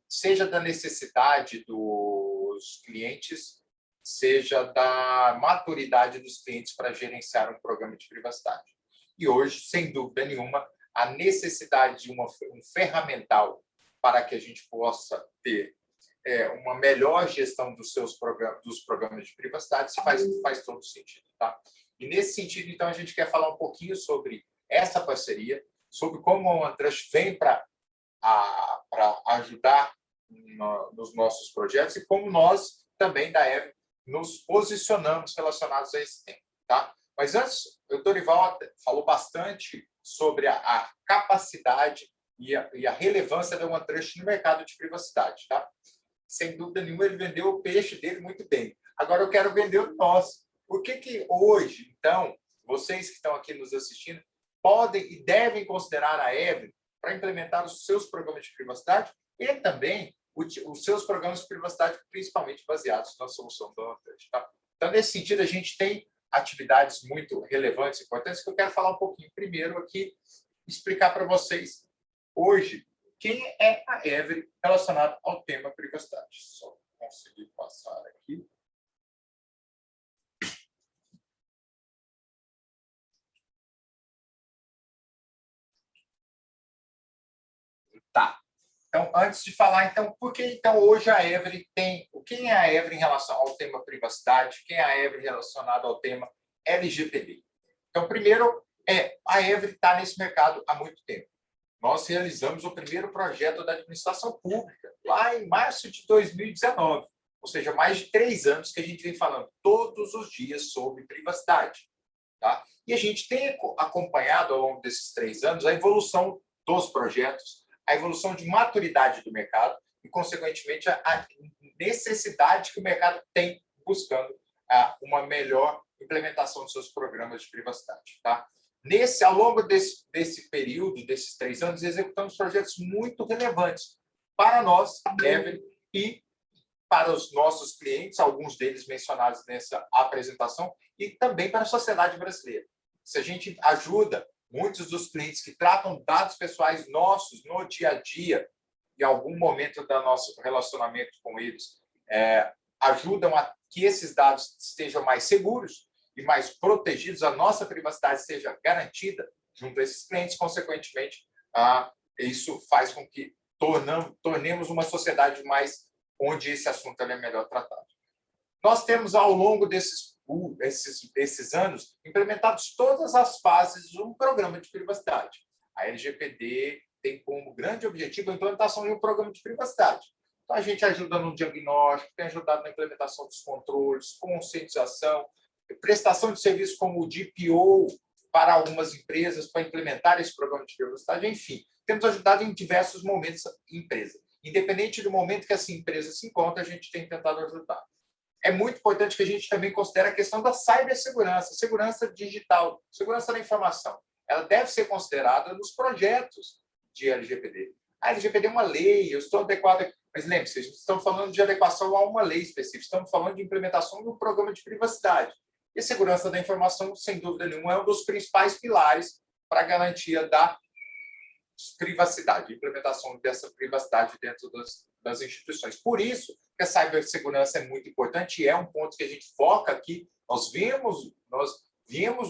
seja da necessidade dos clientes, seja da maturidade dos clientes para gerenciar um programa de privacidade. E hoje, sem dúvida nenhuma, a necessidade de um ferramental para que a gente possa ter uma melhor gestão dos programas de privacidade faz todo sentido. Tá? E, nesse sentido, então, a gente quer falar um pouquinho sobre essa parceria, sobre como a OneTrust vem para ajudar nos nossos projetos e como nós, também, da Every, nos posicionamos relacionados a esse tema. Tá? Mas antes, o Dorival falou bastante sobre a capacidade e a relevância da OneTrust no mercado de privacidade. Tá? Sem dúvida nenhuma, ele vendeu o peixe dele muito bem. Agora eu quero vender o nosso. Por que hoje, então, vocês que estão aqui nos assistindo, podem e devem considerar a Every para implementar os seus programas de privacidade e também os seus programas de privacidade, principalmente baseados na solução da OneTrust. Tá? Então, nesse sentido, a gente tem atividades muito relevantes e importantes que eu quero falar um pouquinho primeiro aqui, explicar para vocês hoje quem é a Every relacionado ao tema privacidade. Só conseguir passar aqui. Tá. Então, antes de falar, então, por que então hoje a Every tem... Quem é a Every em relação ao tema privacidade? Quem é a Every relacionado ao tema LGPD? Então, primeiro, a Every está nesse mercado há muito tempo. Nós realizamos o primeiro projeto da administração pública lá em março de 2019, ou seja, mais de 3 anos que a gente vem falando todos os dias sobre privacidade. Tá? E a gente tem acompanhado ao longo desses 3 anos a evolução dos projetos, a evolução de maturidade do mercado e, consequentemente, a necessidade que o mercado tem buscando uma melhor implementação dos seus programas de privacidade. Tá? Ao longo desse período, desses 3 anos, executamos projetos muito relevantes para nós, Every, e para os nossos clientes, alguns deles mencionados nessa apresentação, e também para a sociedade brasileira. Se a gente ajuda muitos dos clientes que tratam dados pessoais nossos no dia a dia, em algum momento do nosso relacionamento com eles, ajudam a que esses dados estejam mais seguros, e mais protegidos, a nossa privacidade seja garantida junto a esses clientes, consequentemente, isso faz com que tornemos uma sociedade mais onde esse assunto é melhor tratado. Nós temos, ao longo desses anos, implementados todas as fases de um programa de privacidade. A LGPD tem como grande objetivo a implementação de um programa de privacidade. Então, a gente ajuda no diagnóstico, tem ajudado na implementação dos controles, conscientização, prestação de serviços como o DPO para algumas empresas para implementar esse programa de privacidade, enfim. Temos ajudado em diversos momentos a empresa. Independente do momento que essa empresa se encontra, a gente tem tentado ajudar. É muito importante que a gente também considere a questão da cibersegurança, segurança digital, segurança da informação. Ela deve ser considerada nos projetos de LGPD. A LGPD é uma lei, eu estou adequado, mas lembre-se, estamos falando de adequação a uma lei específica, estamos falando de implementação de um programa de privacidade. E a segurança da informação, sem dúvida nenhuma, é um dos principais pilares para a garantia da privacidade, implementação dessa privacidade dentro das instituições. Por isso que a cibersegurança é muito importante e é um ponto que a gente foca aqui. Nós viemos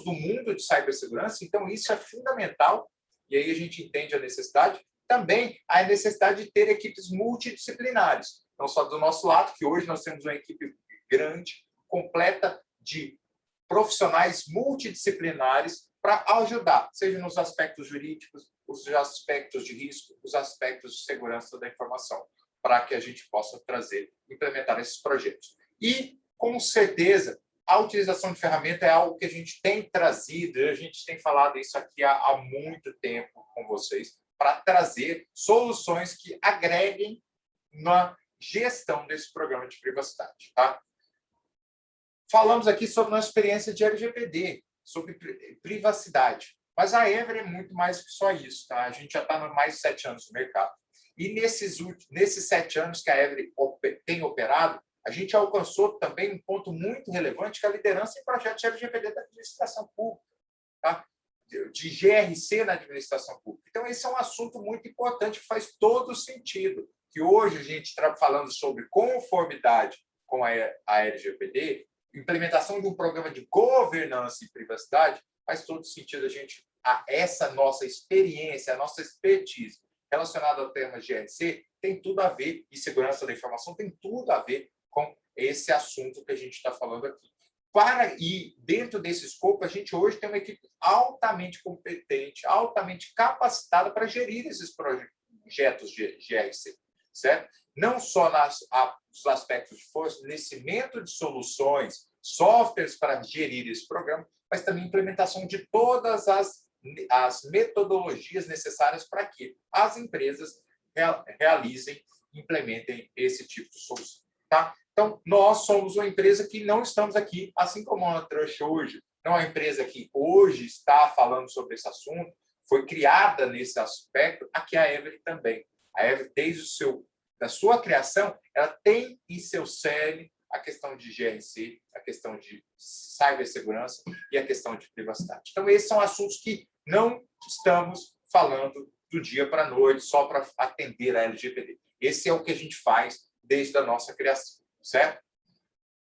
do mundo de cibersegurança, então isso é fundamental, e aí a gente entende a necessidade. Também a necessidade de ter equipes multidisciplinares, não só do nosso lado, que hoje nós temos uma equipe grande, completa de profissionais multidisciplinares para ajudar, seja nos aspectos jurídicos, os aspectos de risco, os aspectos de segurança da informação, para que a gente possa implementar esses projetos. E, com certeza, a utilização de ferramenta é algo que a gente tem trazido, a gente tem falado isso aqui há muito tempo com vocês, para trazer soluções que agreguem na gestão desse programa de privacidade. Tá? Falamos aqui sobre nossa experiência de LGPD, sobre privacidade. Mas a Every é muito mais que só isso. Tá? A gente já está há mais de 7 anos no mercado. E nesses 7 anos que a Every tem operado, a gente alcançou também um ponto muito relevante, que é a liderança em projetos de LGPD da administração pública, tá? De GRC na administração pública. Então, esse é um assunto muito importante, que faz todo sentido. Que hoje a gente está falando sobre conformidade com a LGPD, implementação de um programa de governança e privacidade, faz todo sentido essa nossa experiência, a nossa expertise relacionada ao tema GRC tem tudo a ver, e segurança da informação tem tudo a ver com esse assunto que a gente está falando aqui. E dentro desse escopo, a gente hoje tem uma equipe altamente competente, altamente capacitada para gerir esses projetos de GRC, certo? Não só nos aspectos de fornecimento de soluções, softwares para gerir esse programa, mas também implementação de todas as metodologias necessárias para que as empresas implementem esse tipo de solução. Tá? Então, nós somos uma empresa que não estamos aqui, assim como a Antrush hoje, não é uma empresa que hoje está falando sobre esse assunto, foi criada nesse aspecto, aqui a Every também. A Every, desde da sua criação, ela tem em seu cerne a questão de GRC, a questão de cibersegurança e a questão de privacidade. Então, esses são assuntos que não estamos falando do dia para a noite, só para atender a LGPD. Esse é o que a gente faz desde a nossa criação, certo?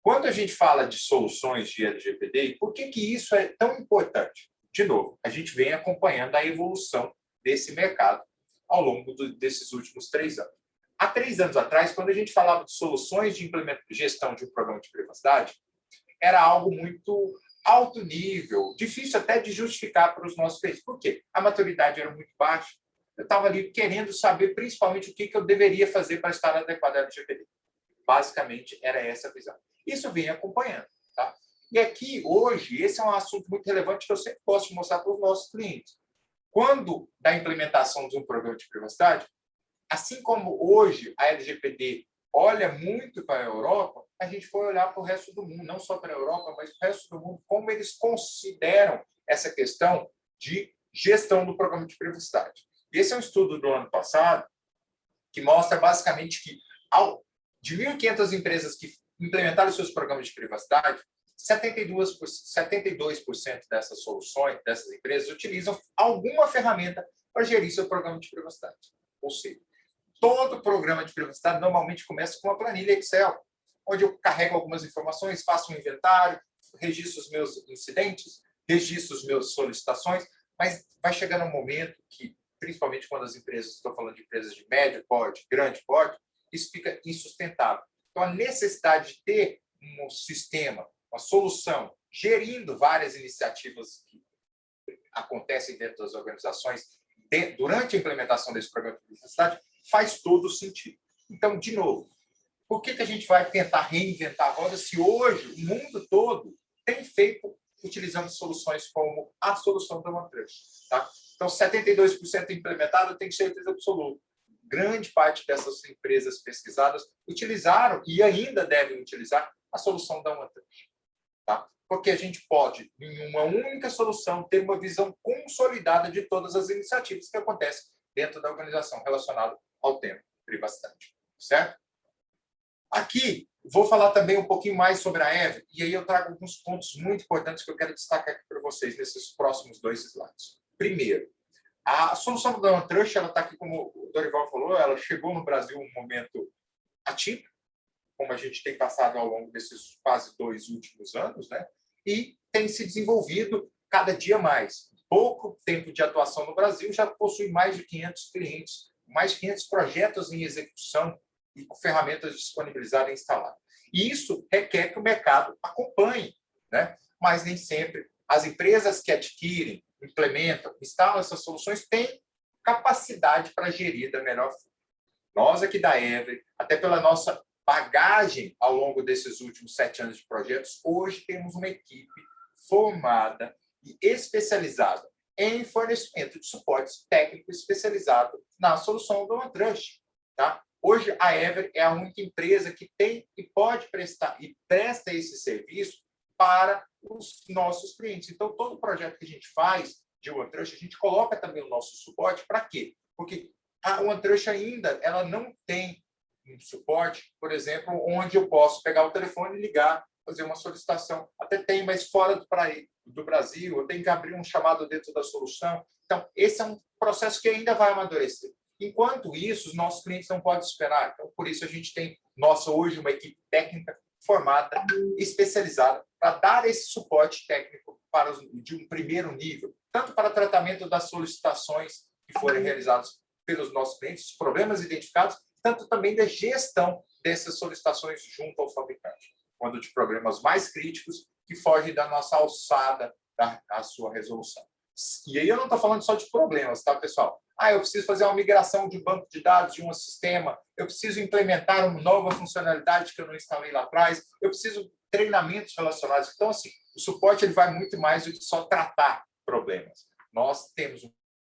Quando a gente fala de soluções de LGPD, por que isso é tão importante? De novo, a gente vem acompanhando a evolução desse mercado ao longo desses últimos 3 anos. Há 3 anos atrás, quando a gente falava de soluções de gestão de um programa de privacidade, era algo muito alto nível, difícil até de justificar para os nossos clientes. Por quê? A maturidade era muito baixa. Eu estava ali querendo saber, principalmente, o que eu deveria fazer para estar adequado à LGPD. Basicamente, era essa a visão. Isso vem acompanhando. Tá? E aqui, hoje, esse é um assunto muito relevante que eu sempre gosto de mostrar para os nossos clientes. Quando da implementação de um programa de privacidade, assim como hoje a LGPD olha muito para a Europa, a gente foi olhar para o resto do mundo, não só para a Europa, mas para o resto do mundo, como eles consideram essa questão de gestão do programa de privacidade. Esse é um estudo do ano passado que mostra basicamente que de 1.500 empresas que implementaram seus programas de privacidade, 72% dessas soluções, dessas empresas, utilizam alguma ferramenta para gerir seu programa de privacidade. Ou seja, todo programa de privacidade normalmente começa com uma planilha Excel, onde eu carrego algumas informações, faço um inventário, registro os meus incidentes, registro as minhas solicitações, mas vai chegando um momento que, principalmente quando as empresas, estou falando de empresas de médio porte, grande porte, isso fica insustentável. Então, a necessidade de ter um sistema, uma solução, gerindo várias iniciativas que acontecem dentro das organizações durante a implementação desse programa de publicidade, faz todo sentido. Então, de novo, por que a gente vai tentar reinventar a roda se hoje o mundo todo tem feito utilizando soluções como a solução da OneTrust? Tá? Então, 72% implementado, tem certeza absoluta. Grande parte dessas empresas pesquisadas utilizaram e ainda devem utilizar a solução da OneTrust. Tá? Porque a gente pode, em uma única solução, ter uma visão consolidada de todas as iniciativas que acontecem dentro da organização relacionada ao tema privacidade. Certo? Aqui, vou falar também um pouquinho mais sobre a Every, e aí eu trago alguns pontos muito importantes que eu quero destacar aqui para vocês nesses próximos 2 slides. Primeiro, a solução da OneTrust, ela está aqui, como o Dorival falou, ela chegou no Brasil um momento atípico, como a gente tem passado ao longo desses quase 2 últimos anos, né? E tem se desenvolvido cada dia mais. Pouco tempo de atuação no Brasil, já possui mais de 500 clientes, mais de 500 projetos em execução e com ferramentas disponibilizadas e instaladas. E isso requer que o mercado acompanhe, né? Mas nem sempre as empresas que adquirem, implementam, instalam essas soluções têm capacidade para gerir da melhor forma. Nós aqui da Every, até pela nossa bagagem ao longo desses últimos 7 anos de projetos, hoje temos uma equipe formada e especializada em fornecimento de suporte técnico especializado na solução do OneTrust. Tá? Hoje, a Every é a única empresa que tem e pode prestar e presta esse serviço para os nossos clientes. Então, todo projeto que a gente faz de OneTrust, a gente coloca também o nosso suporte. Para quê? Porque a OneTrust ainda ela não tem um suporte, por exemplo, onde eu posso pegar o telefone e ligar, fazer uma solicitação. Até tem, mas fora do Brasil, eu tenho que abrir um chamado dentro da solução. Então, esse é um processo que ainda vai amadurecer. Enquanto isso, os nossos clientes não podem esperar. Então, por isso, a gente tem, hoje, uma equipe técnica formada, especializada, para dar esse suporte técnico de um primeiro nível, tanto para tratamento das solicitações que forem realizadas pelos nossos clientes, os problemas identificados, tanto também da gestão dessas solicitações junto ao fabricante, quando de problemas mais críticos que fogem da nossa alçada da sua resolução. E aí eu não estou falando só de problemas, tá, pessoal? Eu preciso fazer uma migração de banco de dados de um sistema, eu preciso implementar uma nova funcionalidade que eu não instalei lá atrás, eu preciso de treinamentos relacionados. Então, assim, o suporte ele vai muito mais do que só tratar problemas. Nós temos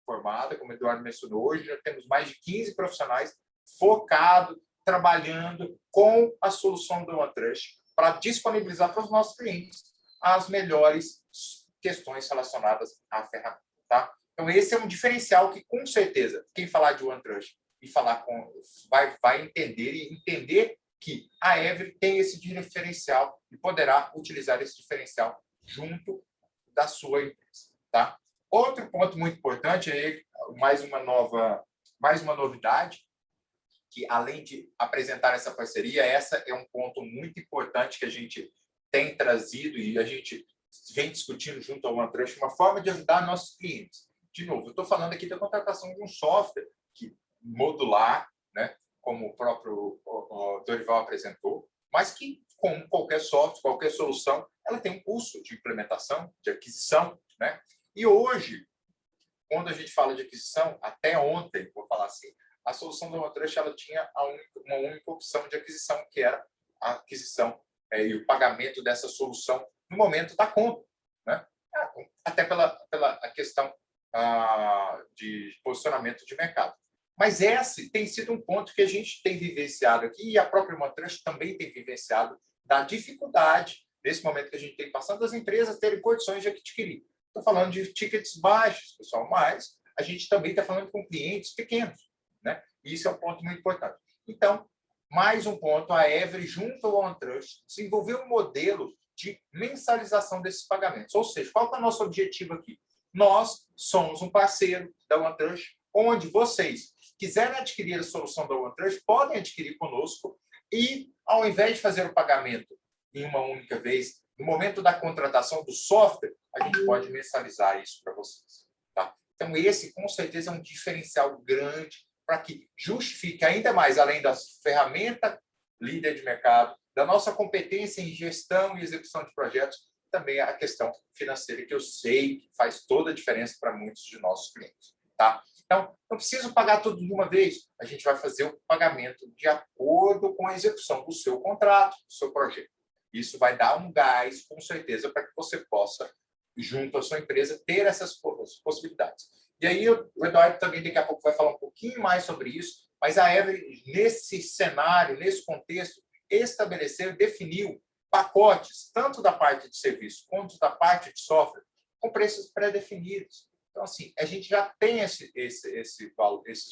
formada, como o Eduardo mencionou, hoje já temos mais de 15 profissionais focados, trabalhando com a solução do OneTrust para disponibilizar para os nossos clientes as melhores questões relacionadas à ferramenta. Tá? Então, esse é um diferencial que, com certeza, quem falar de OneTrust e falar vai entender e entender que a Every tem esse diferencial e poderá utilizar esse diferencial junto da sua empresa. Tá? Outro ponto muito importante é mais uma novidade, que além de apresentar essa parceria, essa é um ponto muito importante que a gente tem trazido e a gente vem discutindo junto ao OneTrust, uma forma de ajudar nossos clientes. De novo, eu estou falando aqui da contratação de um software modular, né, como o próprio Dorival apresentou, mas que, como qualquer software, qualquer solução, ela tem um custo de implementação, de aquisição, né? E hoje, quando a gente fala de aquisição, até ontem, vou falar assim, a solução do OneTrust ela tinha uma única opção de aquisição, que era a aquisição e o pagamento dessa solução no momento da compra, né? Até pela a questão de posicionamento de mercado. Mas esse tem sido um ponto que a gente tem vivenciado aqui, e a própria OneTrust também tem vivenciado, da dificuldade, nesse momento que a gente tem passando, das empresas terem condições de adquirir. Estou falando de tickets baixos, pessoal, mas a gente também está falando com clientes pequenos, né? Isso é um ponto muito importante. Então, mais um ponto, a Every, junto ao OneTrust, desenvolveu um modelo de mensalização desses pagamentos. Ou seja, qual é o nosso objetivo aqui? Nós somos um parceiro da OneTrust, onde vocês quiserem adquirir a solução da OneTrust, podem adquirir conosco e, ao invés de fazer o pagamento em uma única vez, No momento da contratação do software, a gente pode mensalizar isso para vocês. Tá? Então, esse, com certeza, é um diferencial grande para que justifique ainda mais, além da ferramenta líder de mercado, da nossa competência em gestão e execução de projetos, também a questão financeira, que eu sei que faz toda a diferença para muitos de nossos clientes. Tá? Então, não preciso pagar tudo de uma vez. A gente vai fazer o pagamento de acordo com a execução do seu contrato, do seu projeto. Isso vai dar um gás, com certeza, para que você possa, junto à sua empresa, ter essas possibilidades. E aí, o Eduardo também, daqui a pouco, vai falar um pouquinho mais sobre isso, mas a Every, nesse cenário, nesse contexto, estabeleceu, definiu pacotes, tanto da parte de serviço quanto da parte de software, com preços pré-definidos. Então, assim, a gente já tem esses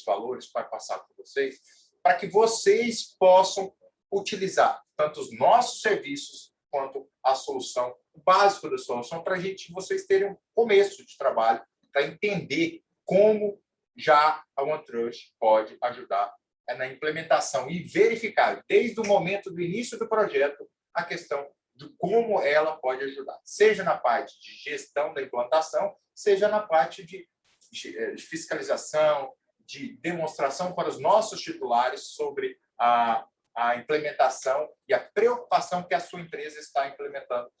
valores para passar para vocês, para que vocês possam utilizar tanto os nossos serviços quanto a solução, o básico da solução, para vocês terem um começo de trabalho, para entender como já a OneTrust pode ajudar na implementação e verificar, desde o momento do início do projeto, a questão de como ela pode ajudar, seja na parte de gestão da implantação, seja na parte de fiscalização, de demonstração para os nossos titulares sobre a implementação e a preocupação que a sua empresa está implementando,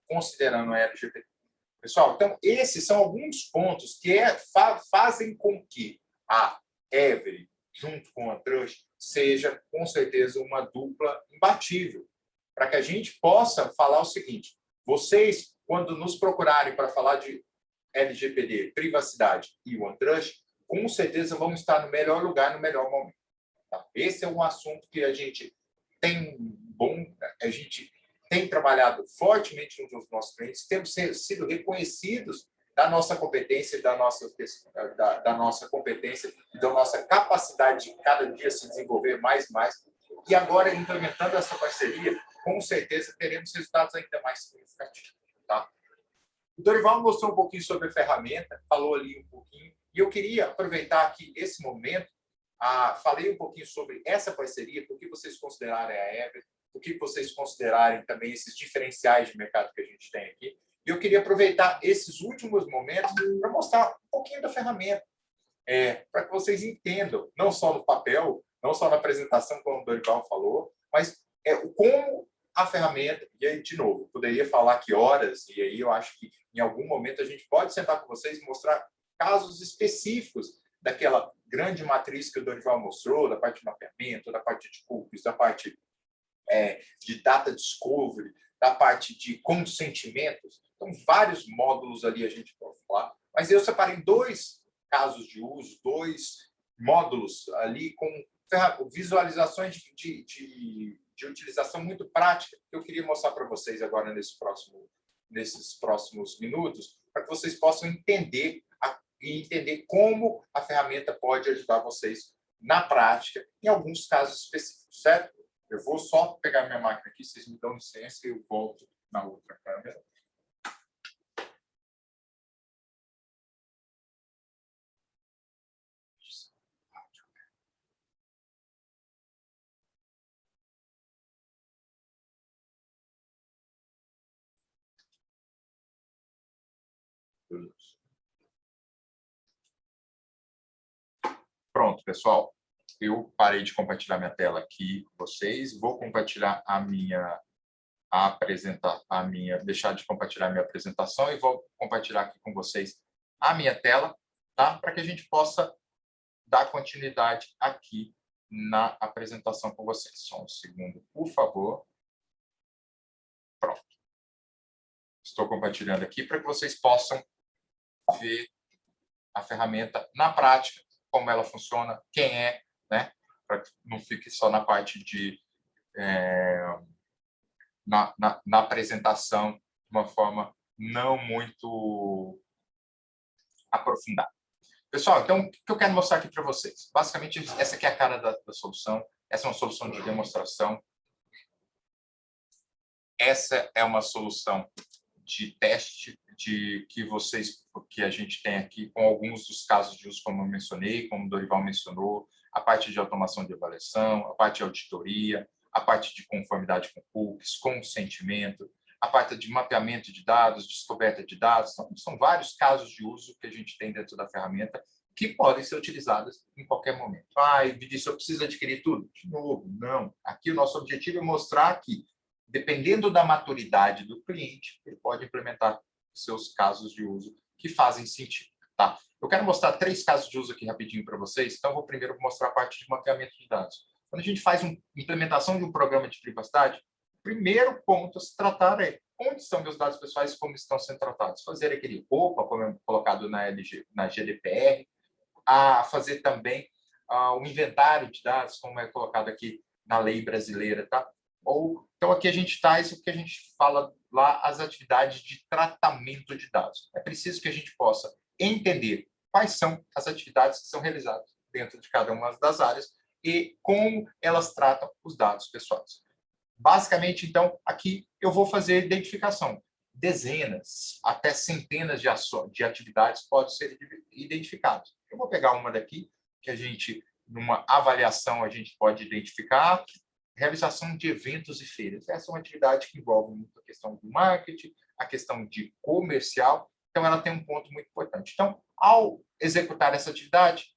considerando a LGPD. Pessoal, então, esses são alguns pontos que fazem com que a Every, junto com a Trust, seja, com certeza, uma dupla imbatível, para que a gente possa falar o seguinte: vocês, quando nos procurarem para falar de LGPD, privacidade e OneTrust, com certeza vão estar no melhor lugar, no melhor momento. Tá? Esse é um assunto que a gente tem trabalhado fortemente junto aos nossos clientes, temos sido reconhecidos da nossa competência, da nossa competência e da nossa capacidade de cada dia se desenvolver mais e mais. E agora, implementando essa parceria, com certeza teremos resultados ainda mais significativos. Tá? O Dorival mostrou um pouquinho sobre a ferramenta, falou ali um pouquinho, e eu queria aproveitar aqui esse momento, falei um pouquinho sobre essa parceria, por que vocês considerarem a Every, por que vocês considerarem também esses diferenciais de mercado que a gente tem aqui. E eu queria aproveitar esses últimos momentos para mostrar um pouquinho da ferramenta, para que vocês entendam, não só no papel, não só na apresentação, como o Dorival falou, mas como a ferramenta, e aí, de novo, poderia falar aqui horas, e aí eu acho que em algum momento a gente pode sentar com vocês e mostrar casos específicos daquela grande matriz que o Dorival mostrou, da parte de mapeamento, da parte de cookies, da parte de data discovery, da parte de consentimentos. Então, vários módulos ali a gente pode falar, mas eu separei 2 casos de uso, 2 módulos ali com visualizações de utilização muito prática, que eu queria mostrar para vocês agora nesses próximos minutos, para que vocês possam entender como a ferramenta pode ajudar vocês na prática, em alguns casos específicos, certo? Eu vou só pegar minha máquina aqui, vocês me dão licença e eu volto na outra câmera. Pronto, pessoal. Eu parei de compartilhar minha tela aqui com vocês. Vou compartilhar deixar de compartilhar minha apresentação e vou compartilhar aqui com vocês a minha tela, tá? Para que a gente possa dar continuidade aqui na apresentação com vocês. Só um segundo, por favor. Pronto. Estou compartilhando aqui para que vocês possam ver a ferramenta na prática, como ela funciona, quem é, né? Para que não fique só na parte de na apresentação de uma forma não muito aprofundada. Pessoal, então, o que eu quero mostrar aqui para vocês? Basicamente, essa aqui é a cara da solução. Essa é uma solução de demonstração. Essa é uma solução de teste que a gente tem aqui com alguns dos casos de uso, como eu mencionei, como o Dorival mencionou, a parte de automação de avaliação, a parte de auditoria, a parte de conformidade com cookies, consentimento, a parte de mapeamento de dados, descoberta de dados. Então, são vários casos de uso que a gente tem dentro da ferramenta que podem ser utilizadas em qualquer momento. Vinícius, eu preciso adquirir tudo? De novo, não. Aqui o nosso objetivo é mostrar que, dependendo da maturidade do cliente, ele pode implementar seus casos de uso que fazem sentido. Tá? Eu quero mostrar 3 casos de uso aqui rapidinho para vocês. Então, eu vou primeiro mostrar a parte de mapeamento de dados. Quando a gente faz uma implementação de um programa de privacidade, o primeiro ponto a se tratar é onde estão meus dados pessoais e como estão sendo tratados. Fazer aquele OPA, como é colocado na GDPR, a fazer também o inventário de dados, como é colocado aqui na lei brasileira. Tá? Então, aqui a gente traz o que a gente fala lá, as atividades de tratamento de dados. É preciso que a gente possa entender quais são as atividades que são realizadas dentro de cada uma das áreas e como elas tratam os dados pessoais. Basicamente, então, aqui eu vou fazer identificação. Dezenas, até centenas de atividades podem ser identificadas. Eu vou pegar uma daqui, que a gente, numa avaliação, a gente pode identificar. Realização de eventos e feiras. Essa é uma atividade que envolve muito a questão do marketing, a questão de comercial. Então, ela tem um ponto muito importante. Então, ao executar essa atividade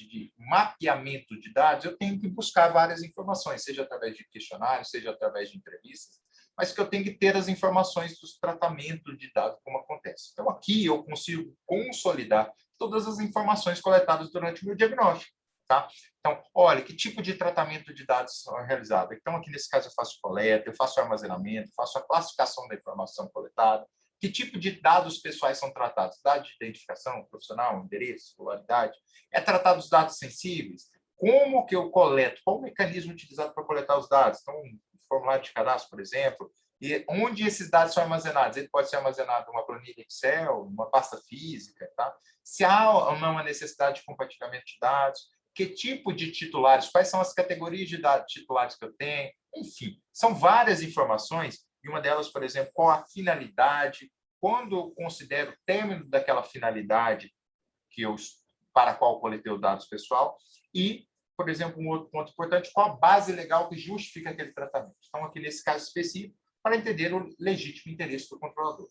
de mapeamento de dados, eu tenho que buscar várias informações, seja através de questionários, seja através de entrevistas, mas que eu tenho que ter as informações dos tratamentos de dados, como acontece. Então, aqui eu consigo consolidar todas as informações coletadas durante o meu diagnóstico. Tá? Então, olha, que tipo de tratamento de dados são realizados? Então, aqui nesse caso, eu faço coleta, eu faço armazenamento, faço a classificação da informação coletada. Que tipo de dados pessoais são tratados? Dados de identificação profissional, endereço, escolaridade? É tratado os dados sensíveis? Como que eu coleto? Qual o mecanismo utilizado para coletar os dados? Então, um formulário de cadastro, por exemplo. E onde esses dados são armazenados? Ele pode ser armazenado em uma planilha Excel, numa pasta física, tá? Se há ou não a necessidade de compartilhamento de dados? Que tipo de titulares? Quais são as categorias de dados titulares que eu tenho? Enfim, são várias informações. E uma delas, por exemplo, qual a finalidade, quando eu considero o término daquela finalidade para a qual eu coletei os dados pessoal, e, por exemplo, um outro ponto importante, qual a base legal que justifica aquele tratamento. Então, aqui nesse caso específico, para entender o legítimo interesse do controlador.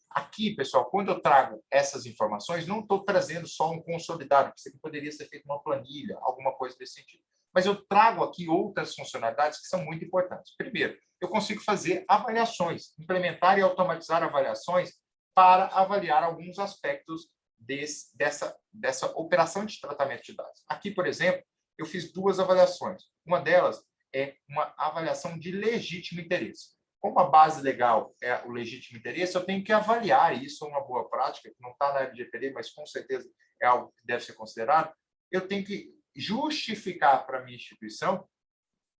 Aqui, pessoal, quando eu trago essas informações, não estou trazendo só um consolidado, que isso aqui poderia ser feito uma planilha, alguma coisa desse sentido. Mas eu trago aqui outras funcionalidades que são muito importantes. Primeiro, eu consigo fazer avaliações, implementar e automatizar avaliações para avaliar alguns aspectos dessa operação de tratamento de dados. Aqui, por exemplo, eu fiz 2 avaliações. Uma delas é uma avaliação de legítimo interesse. Como a base legal é o legítimo interesse, eu tenho que avaliar isso, uma boa prática, que não está na LGPD, mas com certeza é algo que deve ser considerado. Eu tenho que justificar para a minha instituição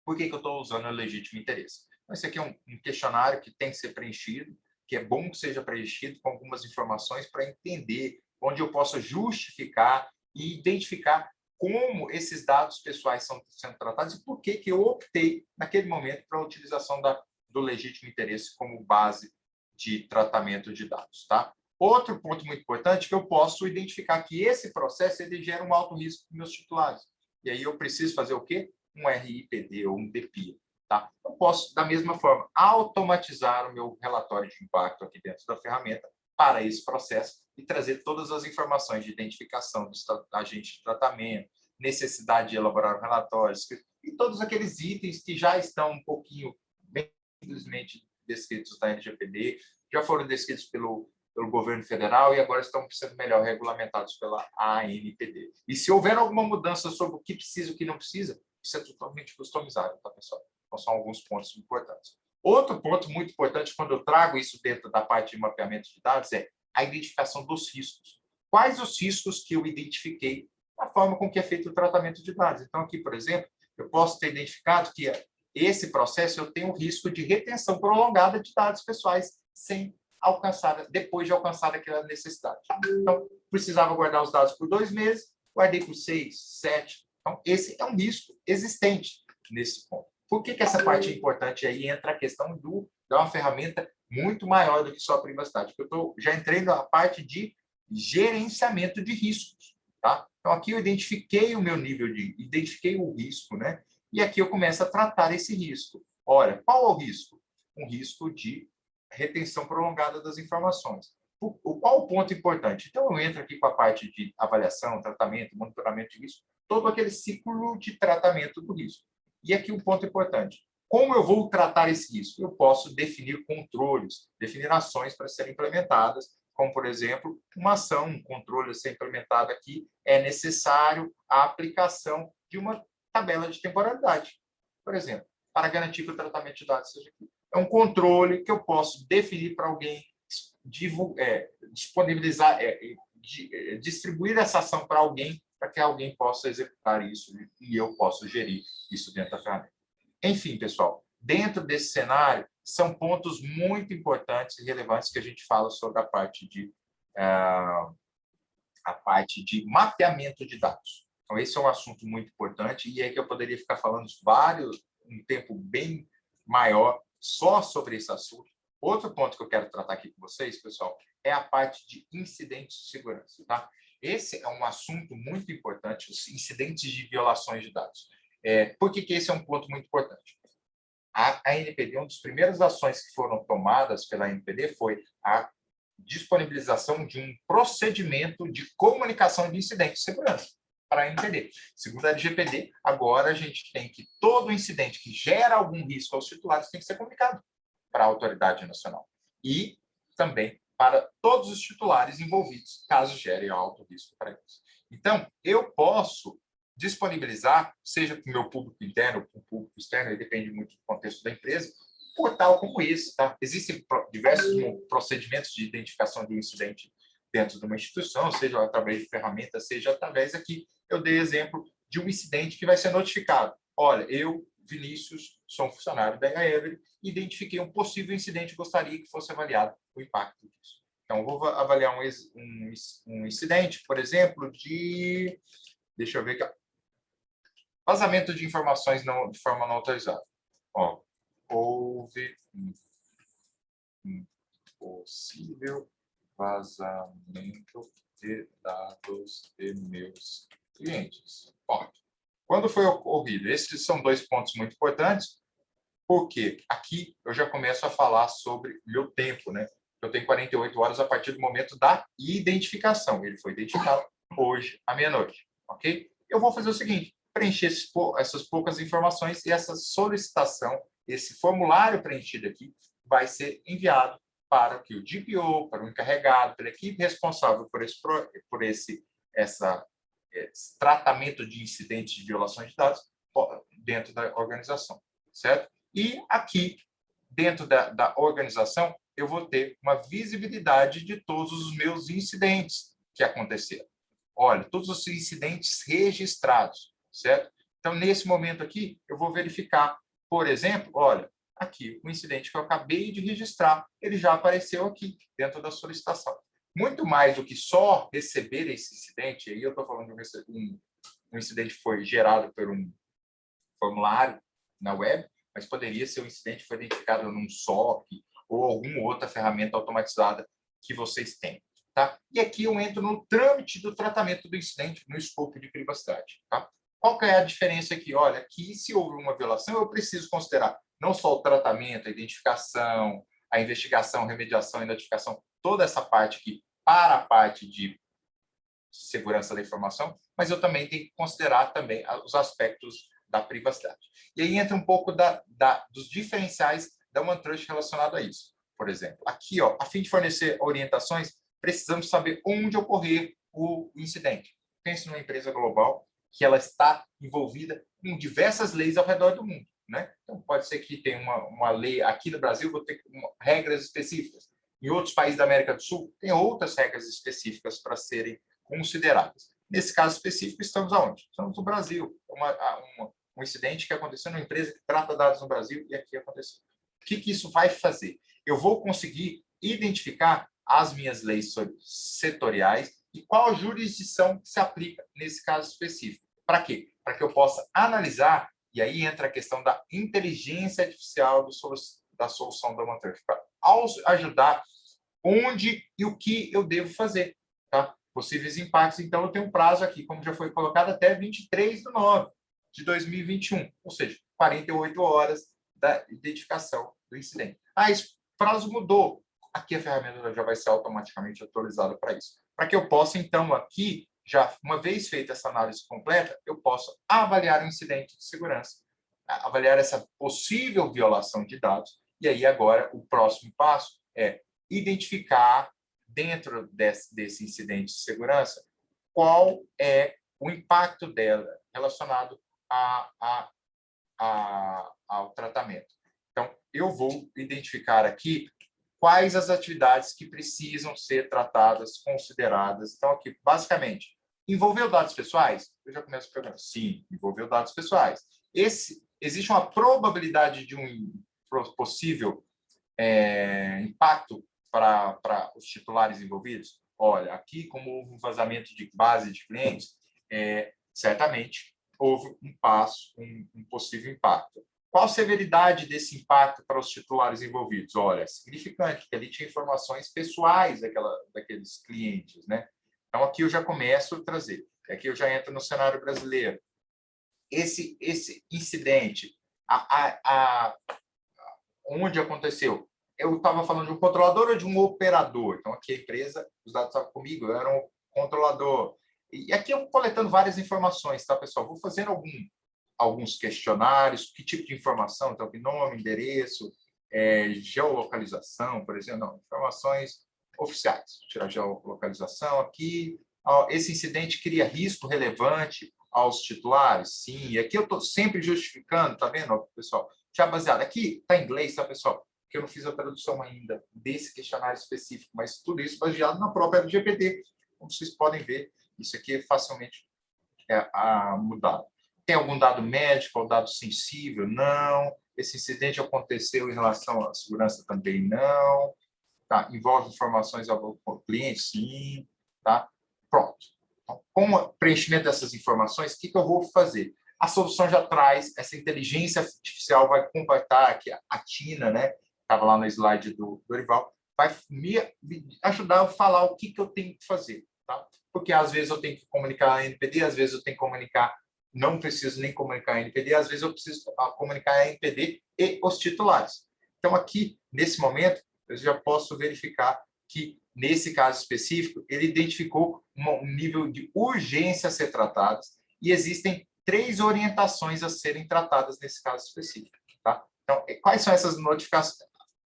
por que eu estou usando o legítimo interesse. Então, esse aqui é um questionário que tem que ser preenchido, que é bom que seja preenchido com algumas informações para entender onde eu possa justificar e identificar como esses dados pessoais estão sendo tratados e por que eu optei, naquele momento, para a utilização do legítimo interesse como base de tratamento de dados. Tá? Outro ponto muito importante é que eu posso identificar que esse processo ele gera um alto risco para meus titulares. E aí eu preciso fazer o quê? Um RIPD ou um DPIA. Tá? Eu posso, da mesma forma, automatizar o meu relatório de impacto aqui dentro da ferramenta para esse processo e trazer todas as informações de identificação dos agentes de tratamento, necessidade de elaborar um relatório, e todos aqueles itens que já estão um pouquinho bem simplesmente descritos na LGPD, já foram descritos pelo governo federal e agora estão sendo melhor regulamentados pela ANPD. E se houver alguma mudança sobre o que precisa e o que não precisa, isso é totalmente customizável, tá, pessoal? Então, são alguns pontos importantes. Outro ponto muito importante, quando eu trago isso dentro da parte de mapeamento de dados, é a identificação dos riscos. Quais os riscos que eu identifiquei na forma com que é feito o tratamento de dados? Então, aqui, por exemplo, eu posso ter identificado que esse processo eu tenho o risco de retenção prolongada de dados pessoais depois de alcançar aquela necessidade. Então, precisava guardar os dados por 2 meses, guardei por 6, 7. Então, esse é um risco existente nesse ponto. Por que essa parte é importante? Aí entra a questão de uma ferramenta muito maior do que só a privacidade. Porque já entrei na parte de gerenciamento de riscos. Tá? Então, aqui eu identifiquei o meu identifiquei o risco, né? E aqui eu começo a tratar esse risco. Olha, qual é o risco? um risco de retenção prolongada das informações. Qual o ponto importante? Então, eu entro aqui com a parte de avaliação, tratamento, monitoramento de risco, todo aquele ciclo de tratamento do risco. E aqui um ponto importante. Como eu vou tratar esse risco? Eu posso definir controles, definir ações para serem implementadas, como, por exemplo, uma ação, um controle a ser implementado aqui, é necessário a aplicação de uma tabela de temporalidade, por exemplo, para garantir que o tratamento de dados seja aqui. É um controle que eu posso definir para alguém, disponibilizar, distribuir essa ação para alguém, para que alguém possa executar isso e eu possa gerir isso dentro da ferramenta. Enfim, pessoal, dentro desse cenário, são pontos muito importantes e relevantes que a gente fala sobre a parte de mapeamento de dados. Então, esse é um assunto muito importante e é que eu poderia ficar falando um tempo bem maior só sobre esse assunto. Outro ponto que eu quero tratar aqui com vocês, pessoal, é a parte de incidentes de segurança, tá? Esse é um assunto muito importante, os incidentes de violações de dados. Por que esse é um ponto muito importante? A ANPD, uma das primeiras ações que foram tomadas pela ANPD foi a disponibilização de um procedimento de comunicação de incidentes de segurança para a ANPD. Segundo a LGPD, agora a gente tem que todo incidente que gera algum risco aos titulares tem que ser comunicado para a autoridade nacional e também para todos os titulares envolvidos, caso gere alto risco para eles. Então, eu posso disponibilizar, seja para o meu público interno ou para o público externo, depende muito do contexto da empresa, um portal como esse. Tá? Existem diversos procedimentos de identificação de um incidente dentro de uma instituição, seja através de ferramentas, seja através aqui, eu dei exemplo de um incidente que vai ser notificado. Olha, eu, Vinícius, sou um funcionário da Every, identifiquei um possível incidente e gostaria que fosse avaliado o impacto disso. Então, eu vou avaliar um incidente, por exemplo, deixa eu ver aqui, vazamento de informações de forma não autorizada. Houve um possível vazamento de dados de meus clientes. Quando foi ocorrido? Esses são dois pontos muito importantes, porque aqui eu já começo a falar sobre meu tempo, né? Eu tenho 48 horas a partir do momento da identificação. Ele foi identificado hoje à meia-noite, ok? Eu vou fazer o seguinte, preencher essas poucas informações e essa solicitação, esse formulário preenchido aqui, vai ser enviado para o DPO, para o encarregado, pela equipe responsável por esse tratamento de incidentes de violações de dados dentro da organização, certo? E aqui, dentro da organização, eu vou ter uma visibilidade de todos os meus incidentes que aconteceram. Olha, todos os incidentes registrados, certo? Então, nesse momento aqui, eu vou verificar, por exemplo, olha, aqui, o incidente que eu acabei de registrar, ele já apareceu aqui, dentro da solicitação. Muito mais do que só receber esse incidente, aí eu estou falando de um incidente que foi gerado por um formulário na web, mas poderia ser um incidente que foi identificado num SOC ou alguma outra ferramenta automatizada que vocês têm. Tá? E aqui eu entro no trâmite do tratamento do incidente, no escopo de privacidade. Tá? Qual que é a diferença aqui? Olha, aqui se houve uma violação, eu preciso considerar não só o tratamento, a identificação, a investigação, remediação e notificação, toda essa parte aqui para a parte de segurança da informação, mas eu também tenho que considerar também os aspectos da privacidade. E aí entra um pouco dos diferenciais da OneTrust relacionado a isso. Por exemplo, aqui, a fim de fornecer orientações, precisamos saber onde ocorrer o incidente. Pense numa empresa global que ela está envolvida em diversas leis ao redor do mundo, né? Então, pode ser que tenha uma lei aqui no Brasil, vou ter regras específicas. Em outros países da América do Sul, tem outras regras específicas para serem consideradas. Nesse caso específico, estamos aonde? Estamos no Brasil. Um incidente que aconteceu numa empresa que trata dados no Brasil e aqui aconteceu. O que isso vai fazer? Eu vou conseguir identificar as minhas leis setoriais e qual jurisdição se aplica nesse caso específico. Para quê? Para que eu possa analisar, e aí entra a questão da inteligência artificial da solução da OneTrust, para ajudar onde e o que eu devo fazer. Tá? Possíveis impactos, então eu tenho um prazo aqui, como já foi colocado, até 23/9 de 2021, ou seja, 48 horas da identificação do incidente. Ah, esse prazo mudou. Aqui a ferramenta já vai ser automaticamente atualizada para isso. Para que eu possa, então, aqui, já uma vez feita essa análise completa, eu posso avaliar o incidente de segurança, avaliar essa possível violação de dados, e aí agora o próximo passo é identificar, dentro desse incidente de segurança, qual é o impacto dela relacionado ao tratamento. Então, eu vou identificar aqui quais as atividades que precisam ser tratadas, consideradas. Então, aqui, basicamente, envolveu dados pessoais? Eu já começo a perguntar. Sim, envolveu dados pessoais. Existe uma probabilidade de um possível impacto para os titulares envolvidos? Olha, aqui, como houve um vazamento de base de clientes, certamente houve um possível impacto. Qual a severidade desse impacto para os titulares envolvidos? Olha, é significante, porque ali tinha informações pessoais daqueles clientes, né? Então, aqui eu já começo a trazer. Aqui eu já entro no cenário brasileiro. Esse incidente, onde aconteceu? Eu estava falando de um controlador ou de um operador? Então, aqui a empresa, os dados estavam comigo, eu era um controlador. E aqui eu coletando várias informações, tá, pessoal? Vou fazendo alguns questionários, que tipo de informação, então, que nome, endereço, geolocalização, por exemplo, não, informações oficiais. Vou tirar a geolocalização aqui. Esse incidente cria risco relevante aos titulares? Sim. E aqui eu estou sempre justificando, tá vendo, pessoal? Já baseado aqui, está em inglês, tá, pessoal? Porque eu não fiz a tradução ainda desse questionário específico, mas tudo isso baseado na própria LGPD. Como vocês podem ver, isso aqui é facilmente mudado. Tem algum dado médico ou dado sensível? Não. Esse incidente aconteceu em relação à segurança também? Não. Tá. Envolve informações ao cliente? Sim. Tá. Pronto. Então, com o preenchimento dessas informações, o que eu vou fazer? A solução já traz, essa inteligência artificial vai completar aqui a Tina, né? Estava lá no slide do Dorival, vai me ajudar a falar o que eu tenho que fazer, tá? Porque às vezes eu tenho que comunicar a NPD, às vezes eu tenho que comunicar, não preciso nem comunicar a NPD, às vezes eu preciso comunicar a NPD e os titulares. Então, aqui, nesse momento, eu já posso verificar que, nesse caso específico, ele identificou um nível de urgência a ser tratado e existem 3 orientações a serem tratadas nesse caso específico. Tá? Então, quais são essas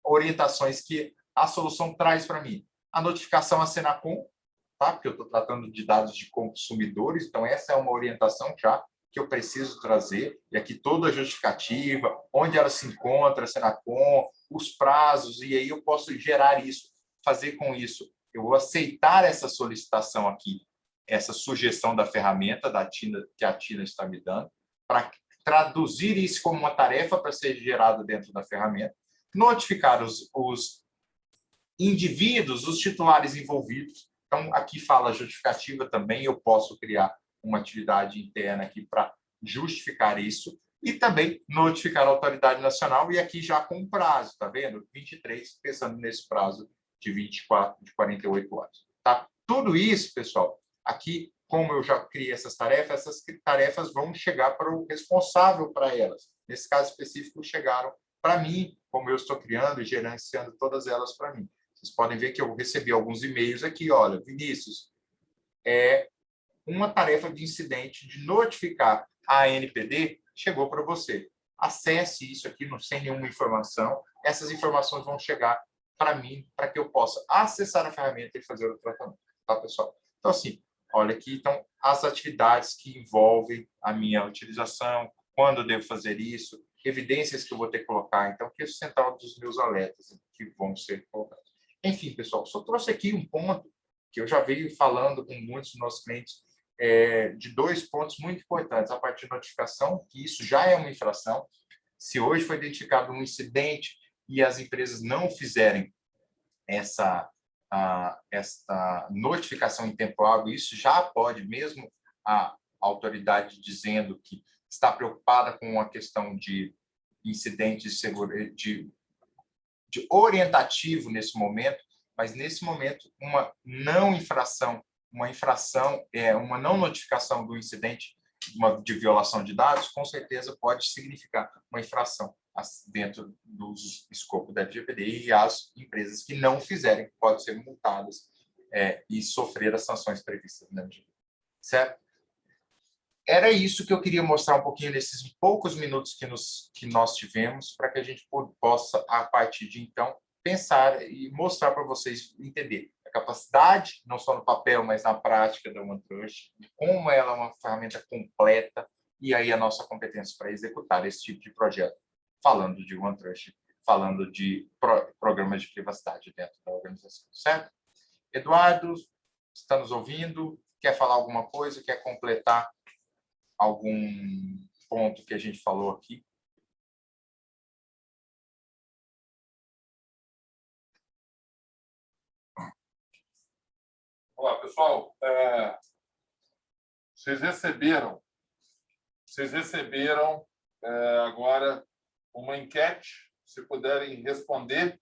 orientações que a solução traz para mim? A notificação à Senacom, tá? Porque eu estou tratando de dados de consumidores, então essa é uma orientação já que eu preciso trazer, e aqui toda a justificativa, onde ela se encontra, a Senacom, os prazos, e aí eu posso gerar isso, fazer com isso. Eu vou aceitar essa solicitação aqui, essa sugestão da ferramenta da Tina, que a Tina está me dando, para traduzir isso como uma tarefa para ser gerada dentro da ferramenta, notificar os indivíduos, os titulares envolvidos. Então, aqui fala justificativa também, eu posso criar uma atividade interna aqui para justificar isso, e também notificar a autoridade nacional, e aqui já com prazo, tá vendo? 23, pensando nesse prazo de 24, de 48 horas. Tá? Tudo isso, pessoal, aqui, como eu já criei essas tarefas vão chegar para o responsável para elas. Nesse caso específico, chegaram para mim, como eu estou criando e gerenciando todas elas para mim. Vocês podem ver que eu recebi alguns e-mails aqui. Olha, Vinícius, uma tarefa de incidente de notificar a ANPD chegou para você. Acesse isso aqui sem nenhuma informação. Essas informações vão chegar para mim, para que eu possa acessar a ferramenta e fazer o tratamento. Tá, pessoal? Então, assim, olha aqui, então, as atividades que envolvem a minha utilização, quando eu devo fazer isso, evidências que eu vou ter que colocar. Então, que é o central dos meus alertas que vão ser colocados. Enfim, pessoal, só trouxe aqui um ponto que eu já venho falando com muitos dos nossos clientes, de 2 pontos muito importantes. A parte de notificação, que isso já é uma infração. Se hoje foi identificado um incidente e as empresas não fizerem essa notificação em tempo hábil, isso já pode, mesmo a autoridade dizendo que está preocupada com a questão de incidentes de segurança, de orientativo nesse momento, mas nesse momento uma não infração, uma não notificação do incidente de violação de dados, com certeza pode significar uma infração. dentro do escopo da LGPD, e as empresas que não fizerem podem ser multadas e sofrer as sanções previstas na LGPD. Certo? Era isso que eu queria mostrar um pouquinho nesses poucos minutos que nós tivemos, para que a gente possa, a partir de então, pensar e mostrar para vocês entender a capacidade, não só no papel, mas na prática da OneTrust, como ela é uma ferramenta completa, e aí a nossa competência para executar esse tipo de projeto, falando de OneTrust, falando de programas de privacidade dentro da organização, certo? Eduardo, está nos ouvindo? Quer falar alguma coisa? Quer completar algum ponto que a gente falou aqui? Olá, pessoal. Vocês receberam agora uma enquete. Se puderem responder,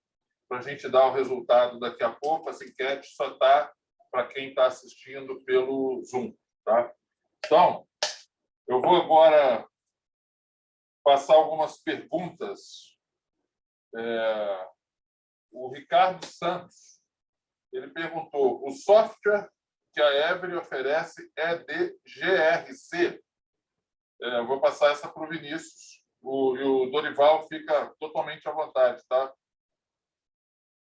para a gente dar o resultado daqui a pouco. Essa enquete só está para quem está assistindo pelo Zoom. Tá? Então, eu vou agora passar algumas perguntas. O Ricardo Santos, ele perguntou: o software que a Every oferece é de GRC? Eu vou passar essa para o Vinícius. E o Dorival fica totalmente à vontade, tá?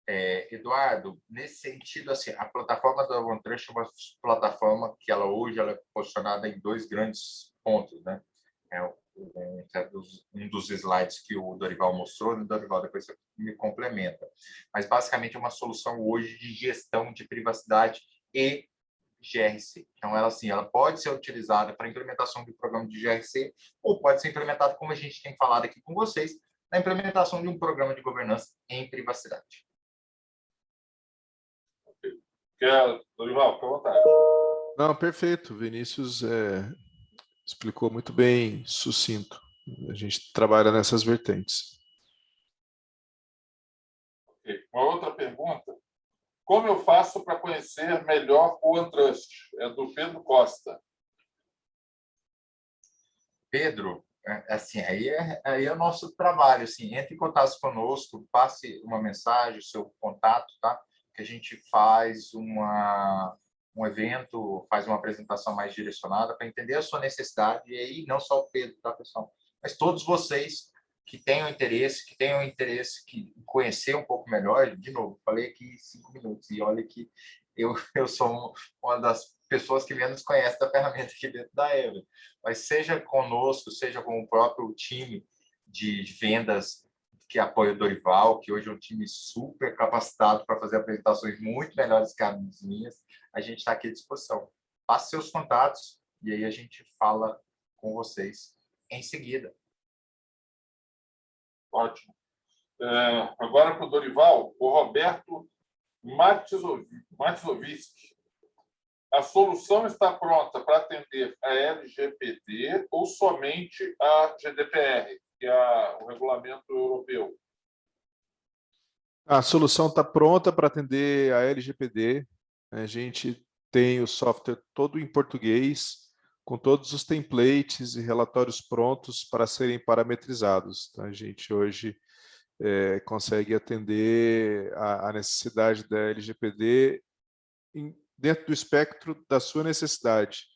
Eduardo, nesse sentido, assim, a plataforma da OneTrust é uma plataforma que hoje ela é posicionada em dois grandes pontos, né? Um dos slides que o Dorival mostrou, o Dorival depois você me complementa. Mas, basicamente, é uma solução hoje de gestão de privacidade e GRC. Então, ela pode ser utilizada para a implementação de um programa de GRC ou pode ser implementada, como a gente tem falado aqui com vocês, na implementação de um programa de governança em privacidade. Dorival, fica à vontade. Não, perfeito. Vinícius explicou muito bem, sucinto. A gente trabalha nessas vertentes. Okay. Uma outra pergunta. Como eu faço para conhecer melhor o OneTrust? É do Pedro Costa. Pedro, assim, aí é o nosso trabalho, assim, entre em contato conosco, passe uma mensagem, seu contato, tá? Que a gente faz um evento, faz uma apresentação mais direcionada para entender a sua necessidade, e aí não só o Pedro, tá, pessoal? Mas todos vocês que tenham interesse em conhecer um pouco melhor. De novo, falei aqui 5 minutos, e olha que eu sou uma das pessoas que menos conhece da ferramenta aqui dentro da Every. Mas seja conosco, seja com o próprio time de vendas que apoia o Dorival, que hoje é um time super capacitado para fazer apresentações muito melhores que as minhas, a gente está aqui à disposição. Passe seus contatos e aí a gente fala com vocês em seguida. Ótimo. Agora para o Dorival, o Roberto Matizovski. A solução está pronta para atender a LGPD ou somente a GDPR, que é o regulamento europeu? A solução está pronta para atender a LGPD. A gente tem o software todo em português, com todos os templates e relatórios prontos para serem parametrizados. A gente hoje consegue atender a necessidade da LGPD dentro do espectro da sua necessidade.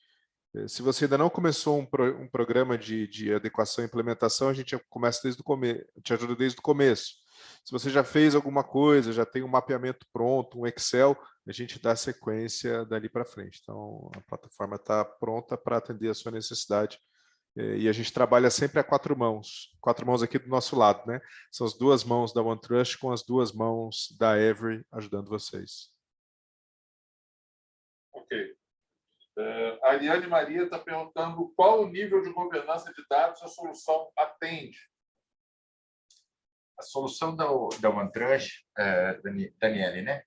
Se você ainda não começou um programa de adequação e implementação, a gente começa desde o começo, te ajuda desde o começo. Se você já fez alguma coisa, já tem um mapeamento pronto, um Excel, a gente dá sequência dali para frente. Então, a plataforma está pronta para atender a sua necessidade. E a gente trabalha sempre a 4 mãos aqui do nosso lado, né? São as 2 mãos da OneTrust com as 2 mãos da Every ajudando vocês. Ok. A Ariane Maria está perguntando qual o nível de governança de dados a solução atende. A solução da OneTrust, Daniele, né?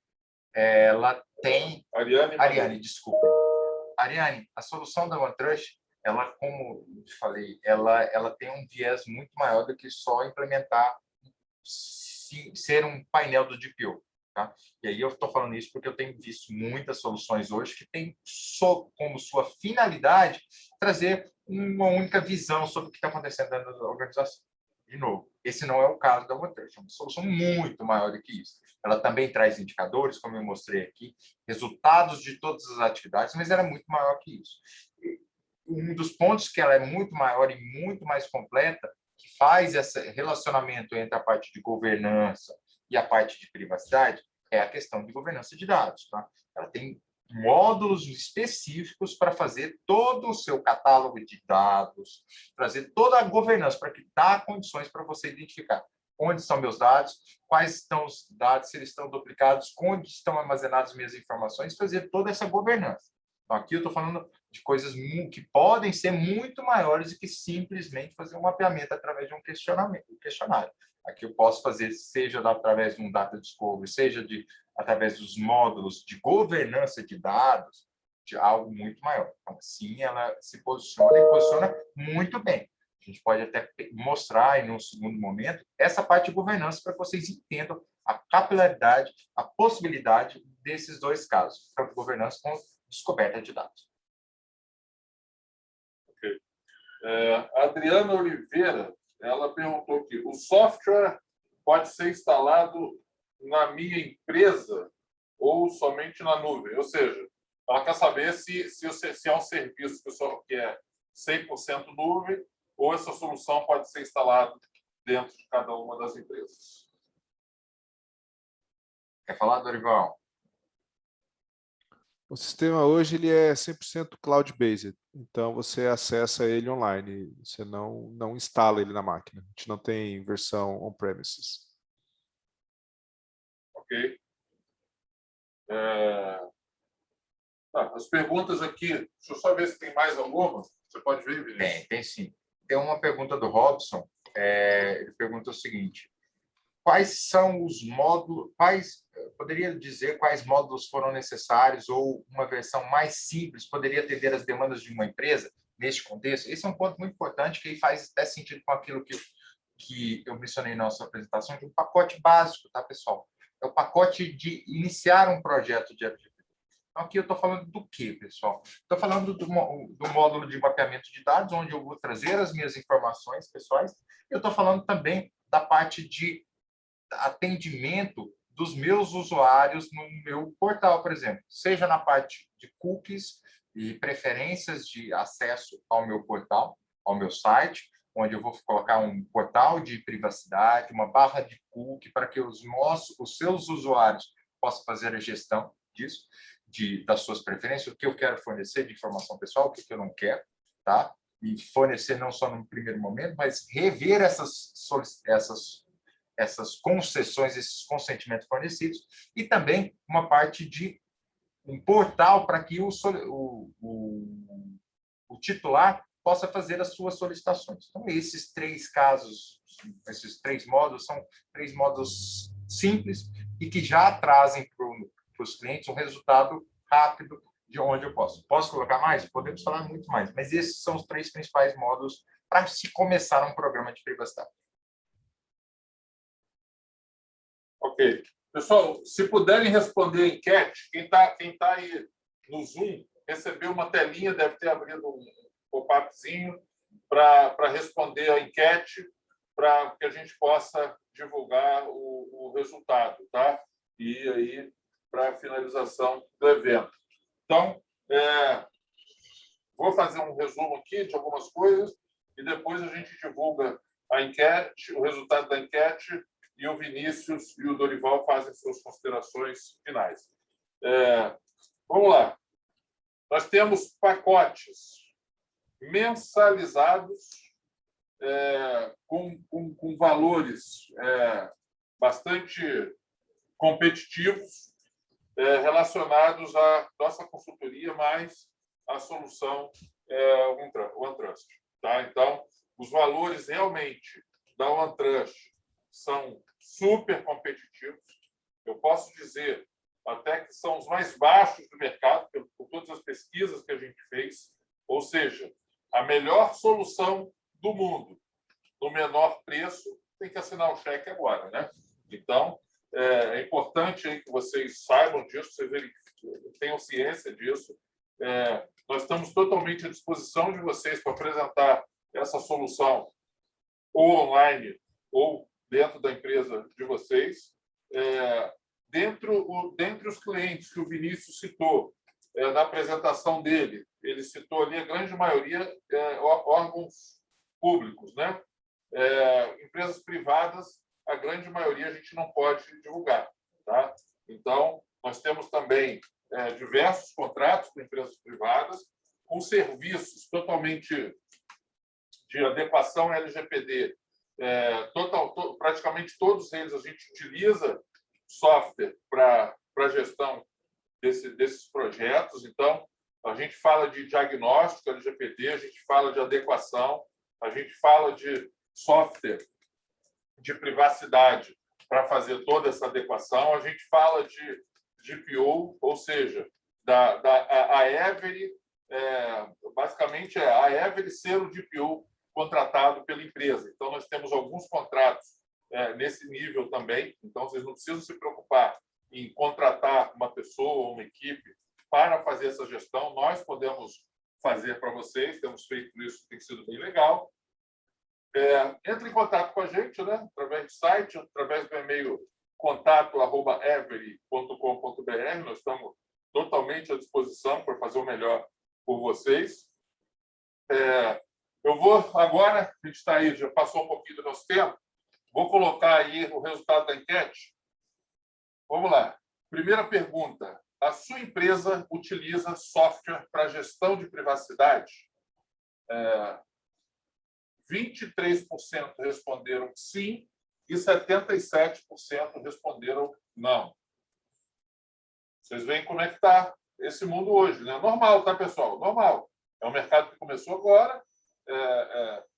Ela tem... Ariane, desculpa. Ariane, a solução da OneTrust, ela, como eu te falei, ela tem um viés muito maior do que só implementar, ser um painel do DPO. Tá? E aí eu estou falando isso porque eu tenho visto muitas soluções hoje que têm como sua finalidade trazer uma única visão sobre o que está acontecendo dentro da organização. De novo, esse não é o caso da OneTrust, é uma solução muito maior do que isso. Ela também traz indicadores, como eu mostrei aqui, resultados de todas as atividades, mas ela é muito maior que isso. Um dos pontos que ela é muito maior e muito mais completa, que faz esse relacionamento entre a parte de governança e a parte de privacidade, é a questão de governança de dados. Tá? Ela tem módulos específicos para fazer todo o seu catálogo de dados, trazer toda a governança para que dá condições para você identificar onde estão meus dados, quais estão os dados, se eles estão duplicados, onde estão armazenadas minhas informações, fazer toda essa governança. Então, aqui eu estou falando de coisas que podem ser muito maiores do que simplesmente fazer um mapeamento através de um questionário. Aqui eu posso fazer, seja através de um data discovery, seja através dos módulos de governança de dados, de algo muito maior. Então, sim, ela se posiciona e posiciona muito bem. A gente pode até mostrar, em um segundo momento, essa parte de governança para que vocês entendam a capilaridade, a possibilidade desses dois casos, tanto governança como descoberta de dados. Ok. A Adriana Oliveira, ela perguntou aqui, o software pode ser instalado na minha empresa ou somente na nuvem? Ou seja, ela quer saber se é um serviço que é 100% nuvem ou essa solução pode ser instalada dentro de cada uma das empresas. Quer falar, Dorival? O sistema hoje ele é 100% cloud-based, então você acessa ele online, você não instala ele na máquina. A gente não tem versão on-premises. Ok. As perguntas aqui, deixa eu só ver se tem mais alguma. Você pode ver, Vinícius? Tem sim. Tem uma pergunta do Robson. Ele pergunta o seguinte: quais são os módulos, poderia dizer quais módulos foram necessários ou uma versão mais simples poderia atender as demandas de uma empresa neste contexto? Esse é um ponto muito importante que faz até sentido com aquilo que eu mencionei na nossa apresentação, de um pacote básico, tá, pessoal? É o pacote de iniciar um projeto de LGPD. Então, aqui eu estou falando do quê, pessoal? Estou falando do módulo de mapeamento de dados, onde eu vou trazer as minhas informações pessoais. Eu estou falando também da parte de atendimento dos meus usuários no meu portal, por exemplo, seja na parte de cookies e preferências de acesso ao meu portal, ao meu site, onde eu vou colocar um portal de privacidade, uma barra de cookie para que os seus usuários possam fazer a gestão disso, das suas preferências, o que eu quero fornecer de informação pessoal, o que eu não quero, tá? E fornecer não só no primeiro momento, mas rever essas concessões, esses consentimentos fornecidos, e também uma parte de um portal para que o titular possa fazer as suas solicitações. Então, esses três casos, esses três módulos, são três módulos simples e que já trazem para os clientes um resultado rápido de onde eu posso. Posso colocar mais? Podemos falar muito mais, mas esses são os três principais módulos para se começar um programa de privacidade. Ok. Pessoal, se puderem responder a enquete, quem tá aí no Zoom recebeu uma telinha, deve ter abrido um pop-upzinho para responder a enquete, para que a gente possa divulgar o resultado, tá? E aí, para a finalização do evento. Então, vou fazer um resumo aqui de algumas coisas e depois a gente divulga a enquete, o resultado da enquete, e o Vinícius e o Dorival fazem suas considerações finais. Vamos lá. Nós temos pacotes mensalizados com valores bastante competitivos relacionados à nossa consultoria mais a solução OneTrust. Tá? Então, os valores realmente da OneTrust são super competitivos. Eu posso dizer até que são os mais baixos do mercado, por todas as pesquisas que a gente fez. Ou seja, a melhor solução do mundo, no menor preço, tem que assinar o cheque agora, né? Então, é importante aí que vocês saibam disso, vocês tenham ciência disso. Nós estamos totalmente à disposição de vocês para apresentar essa solução ou online, ou dentro da empresa de vocês. Dentre os clientes que o Vinícius citou na apresentação dele, ele citou ali a grande maioria órgãos públicos, né? Empresas privadas, a grande maioria a gente não pode divulgar, tá? Então, nós temos também diversos contratos com empresas privadas, com serviços totalmente de adequação LGPD. Praticamente todos eles a gente utiliza software para gestão desses projetos. Então, a gente fala de diagnóstico LGPD, a gente fala de adequação, a gente fala de software de privacidade para fazer toda essa adequação, a gente fala de DPO, ou seja, a Every, basicamente a Every ser o DPO contratado pela empresa. Então, nós temos alguns contratos nesse nível também, então vocês não precisam se preocupar em contratar uma pessoa ou uma equipe para fazer essa gestão, nós podemos fazer para vocês, temos feito isso, tem sido bem legal. Entre em contato com a gente, né? Através do site, através do e-mail contato@every.com.br. Nós estamos totalmente à disposição para fazer o melhor por vocês. Eu vou agora, a gente está aí, já passou um pouquinho do nosso tempo, vou colocar aí o resultado da enquete. Vamos lá. Primeira pergunta. A sua empresa utiliza software para gestão de privacidade? 23% responderam sim e 77% responderam não. Vocês veem como é que está esse mundo hoje, né? Normal, tá, pessoal? Normal. É um mercado que começou agora.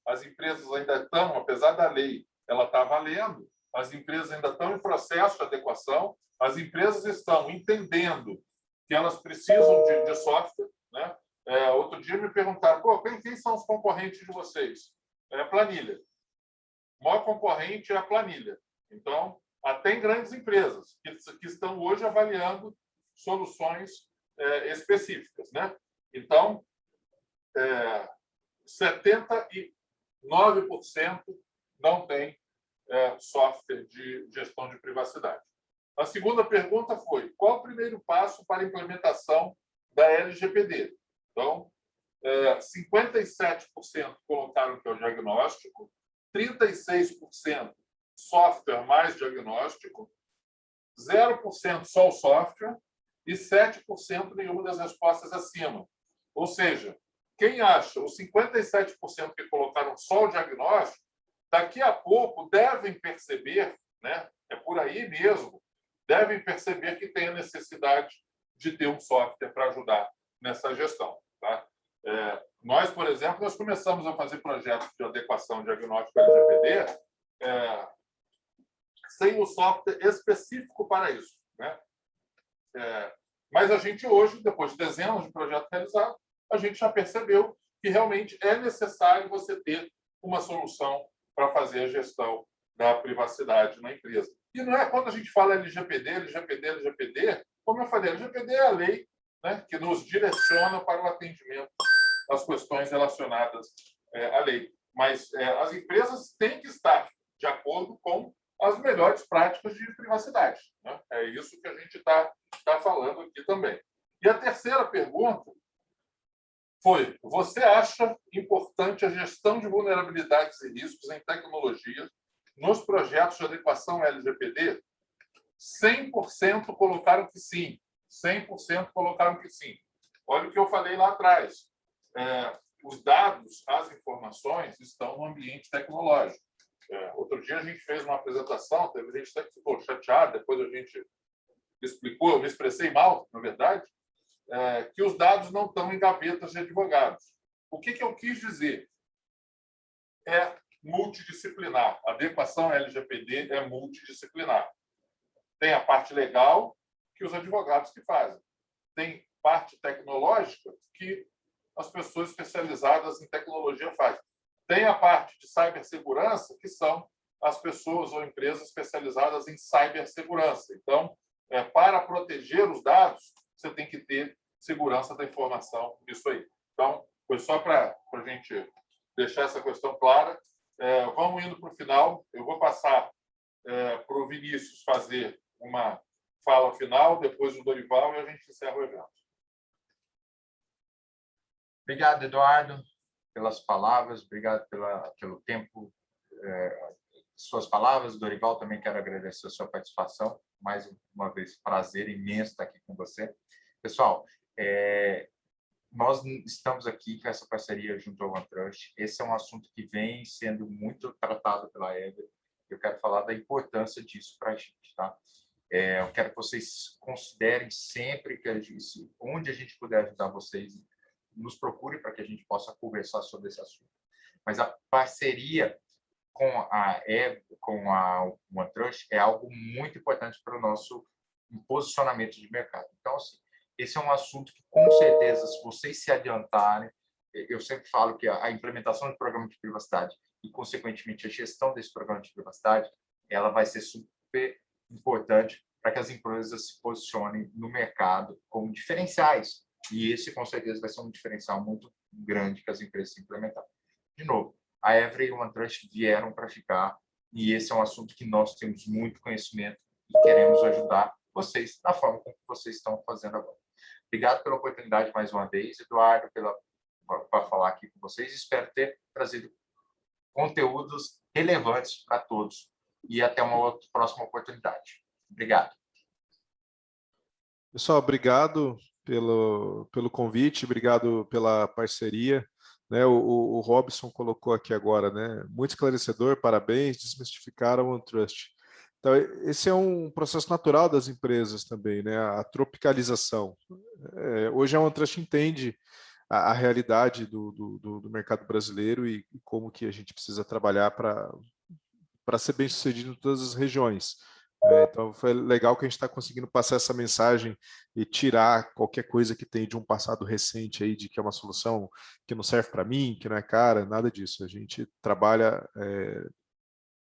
As empresas ainda estão, apesar da lei, ela está valendo, as empresas ainda estão em processo de adequação, as empresas estão entendendo que elas precisam de software, né? Outro dia me perguntaram, quem são os concorrentes de vocês? Planilha. O maior concorrente é a planilha. Então, até em grandes empresas que estão hoje avaliando soluções específicas, né? Então, 79% não tem software de gestão de privacidade. A segunda pergunta foi: qual o primeiro passo para a implementação da LGPD? Então, 57% colocaram que é o diagnóstico, 36% software mais diagnóstico, 0% só o software e 7% nenhuma das respostas acima. Ou seja, quem acha, os 57% que colocaram só o diagnóstico, daqui a pouco devem perceber, né, é por aí mesmo, devem perceber que tem a necessidade de ter um software para ajudar nessa gestão. Tá? Nós, por exemplo, nós começamos a fazer projetos de adequação diagnóstico LGPD sem o software específico para isso, né? Mas a gente hoje, depois de dezenas de projetos realizados, a gente já percebeu que realmente é necessário você ter uma solução para fazer a gestão da privacidade na empresa. E não é quando a gente fala LGPD, como eu falei, LGPD é a lei, né, que nos direciona para o atendimento às questões relacionadas à lei. Mas as empresas têm que estar de acordo com as melhores práticas de privacidade, né? É isso que a gente está falando aqui também. E a terceira pergunta foi: você acha importante a gestão de vulnerabilidades e riscos em tecnologia nos projetos de adequação LGPD? 100% colocaram que sim. 100% colocaram que sim. Olha o que eu falei lá atrás. Os dados, as informações estão no ambiente tecnológico. Outro dia a gente fez uma apresentação, teve gente que ficou chateada, depois a gente explicou, eu me expressei mal, na verdade, que os dados não estão em gavetas de advogados. O que eu quis dizer? É multidisciplinar. A adequação LGPD é multidisciplinar. Tem a parte legal, que os advogados que fazem. Tem parte tecnológica, que as pessoas especializadas em tecnologia fazem. Tem a parte de cibersegurança, que são as pessoas ou empresas especializadas em cibersegurança. Então, para proteger os dados, você tem que ter segurança da informação nisso aí. Então, foi só para a gente deixar essa questão clara. Vamos indo para o final. Eu vou passar para o Vinícius fazer uma fala final, depois o Dorival, e a gente encerra o evento. Obrigado, Eduardo, pelas palavras, obrigado pelo tempo, suas palavras. Dorival, também quero agradecer a sua participação. Mais uma vez, prazer imenso estar aqui com você. Pessoal, nós estamos aqui com essa parceria junto ao OneTrust. Esse é um assunto que vem sendo muito tratado pela Every. Eu quero falar da importância disso para a gente, tá? Eu quero que vocês considerem sempre que onde a gente puder ajudar vocês, nos procure para que a gente possa conversar sobre esse assunto. Mas a parceria com a OneTrust é algo muito importante para o nosso posicionamento de mercado. Então, assim, esse é um assunto que, com certeza, se vocês se adiantarem, eu sempre falo que a implementação do programa de privacidade e, consequentemente, a gestão desse programa de privacidade, ela vai ser super importante para que as empresas se posicionem no mercado como diferenciais. E esse, com certeza, vai ser um diferencial muito grande que as empresas implementarem. De novo, a Every e o OneTrust vieram para ficar, e esse é um assunto que nós temos muito conhecimento e queremos ajudar vocês da forma como vocês estão fazendo agora. Obrigado pela oportunidade mais uma vez, Eduardo, para falar aqui com vocês. Espero ter trazido conteúdos relevantes para todos. E até uma próxima oportunidade. Obrigado. Pessoal, obrigado pelo convite, obrigado pela parceria. Né, o Robson colocou aqui agora, né? Muito esclarecedor, parabéns, desmistificaram o OneTrust. Então, esse é um processo natural das empresas também, né? A tropicalização. Hoje a OneTrust entende a realidade do mercado brasileiro e como que a gente precisa trabalhar para ser bem sucedido em todas as regiões. Então, foi legal que a gente está conseguindo passar essa mensagem e tirar qualquer coisa que tem de um passado recente aí, de que é uma solução que não serve para mim, que não é cara, nada disso. A gente trabalha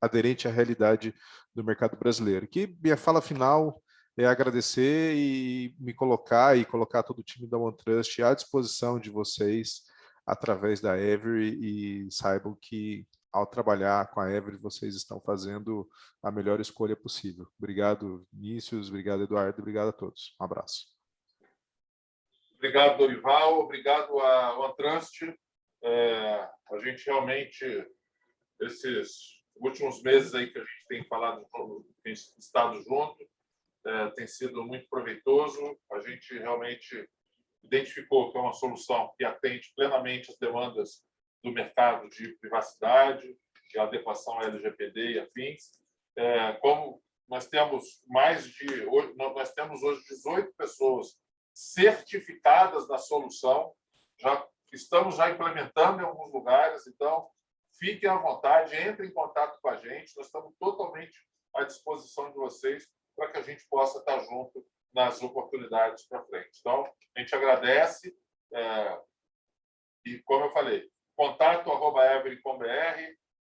aderente à realidade do mercado brasileiro. Que minha fala final é agradecer e me colocar e colocar todo o time da OneTrust à disposição de vocês através da Every, e saibam que ao trabalhar com a Every, vocês estão fazendo a melhor escolha possível. Obrigado, Vinícius, obrigado, Eduardo, obrigado a todos. Um abraço. Obrigado, Dorival, obrigado a OneTrust. A gente realmente, esses últimos meses aí que a gente tem falado, tem estado junto, tem sido muito proveitoso. A gente realmente identificou que é uma solução que atende plenamente as demandas do mercado de privacidade, de adequação à LGPD e afins. Como nós temos nós temos hoje 18 pessoas certificadas na solução, estamos já implementando em alguns lugares, então fiquem à vontade, entrem em contato com a gente, nós estamos totalmente à disposição de vocês para que a gente possa estar junto nas oportunidades para frente. Então, a gente agradece e, como eu falei, contato@every.com.br,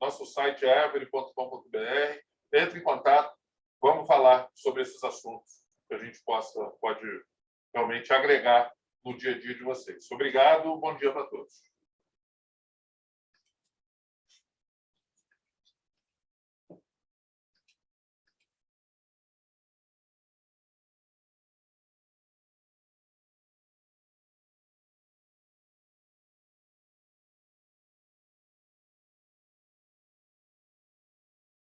nosso site é every.com.br, entre em contato, vamos falar sobre esses assuntos que a gente pode realmente agregar no dia a dia de vocês. Obrigado, bom dia para todos.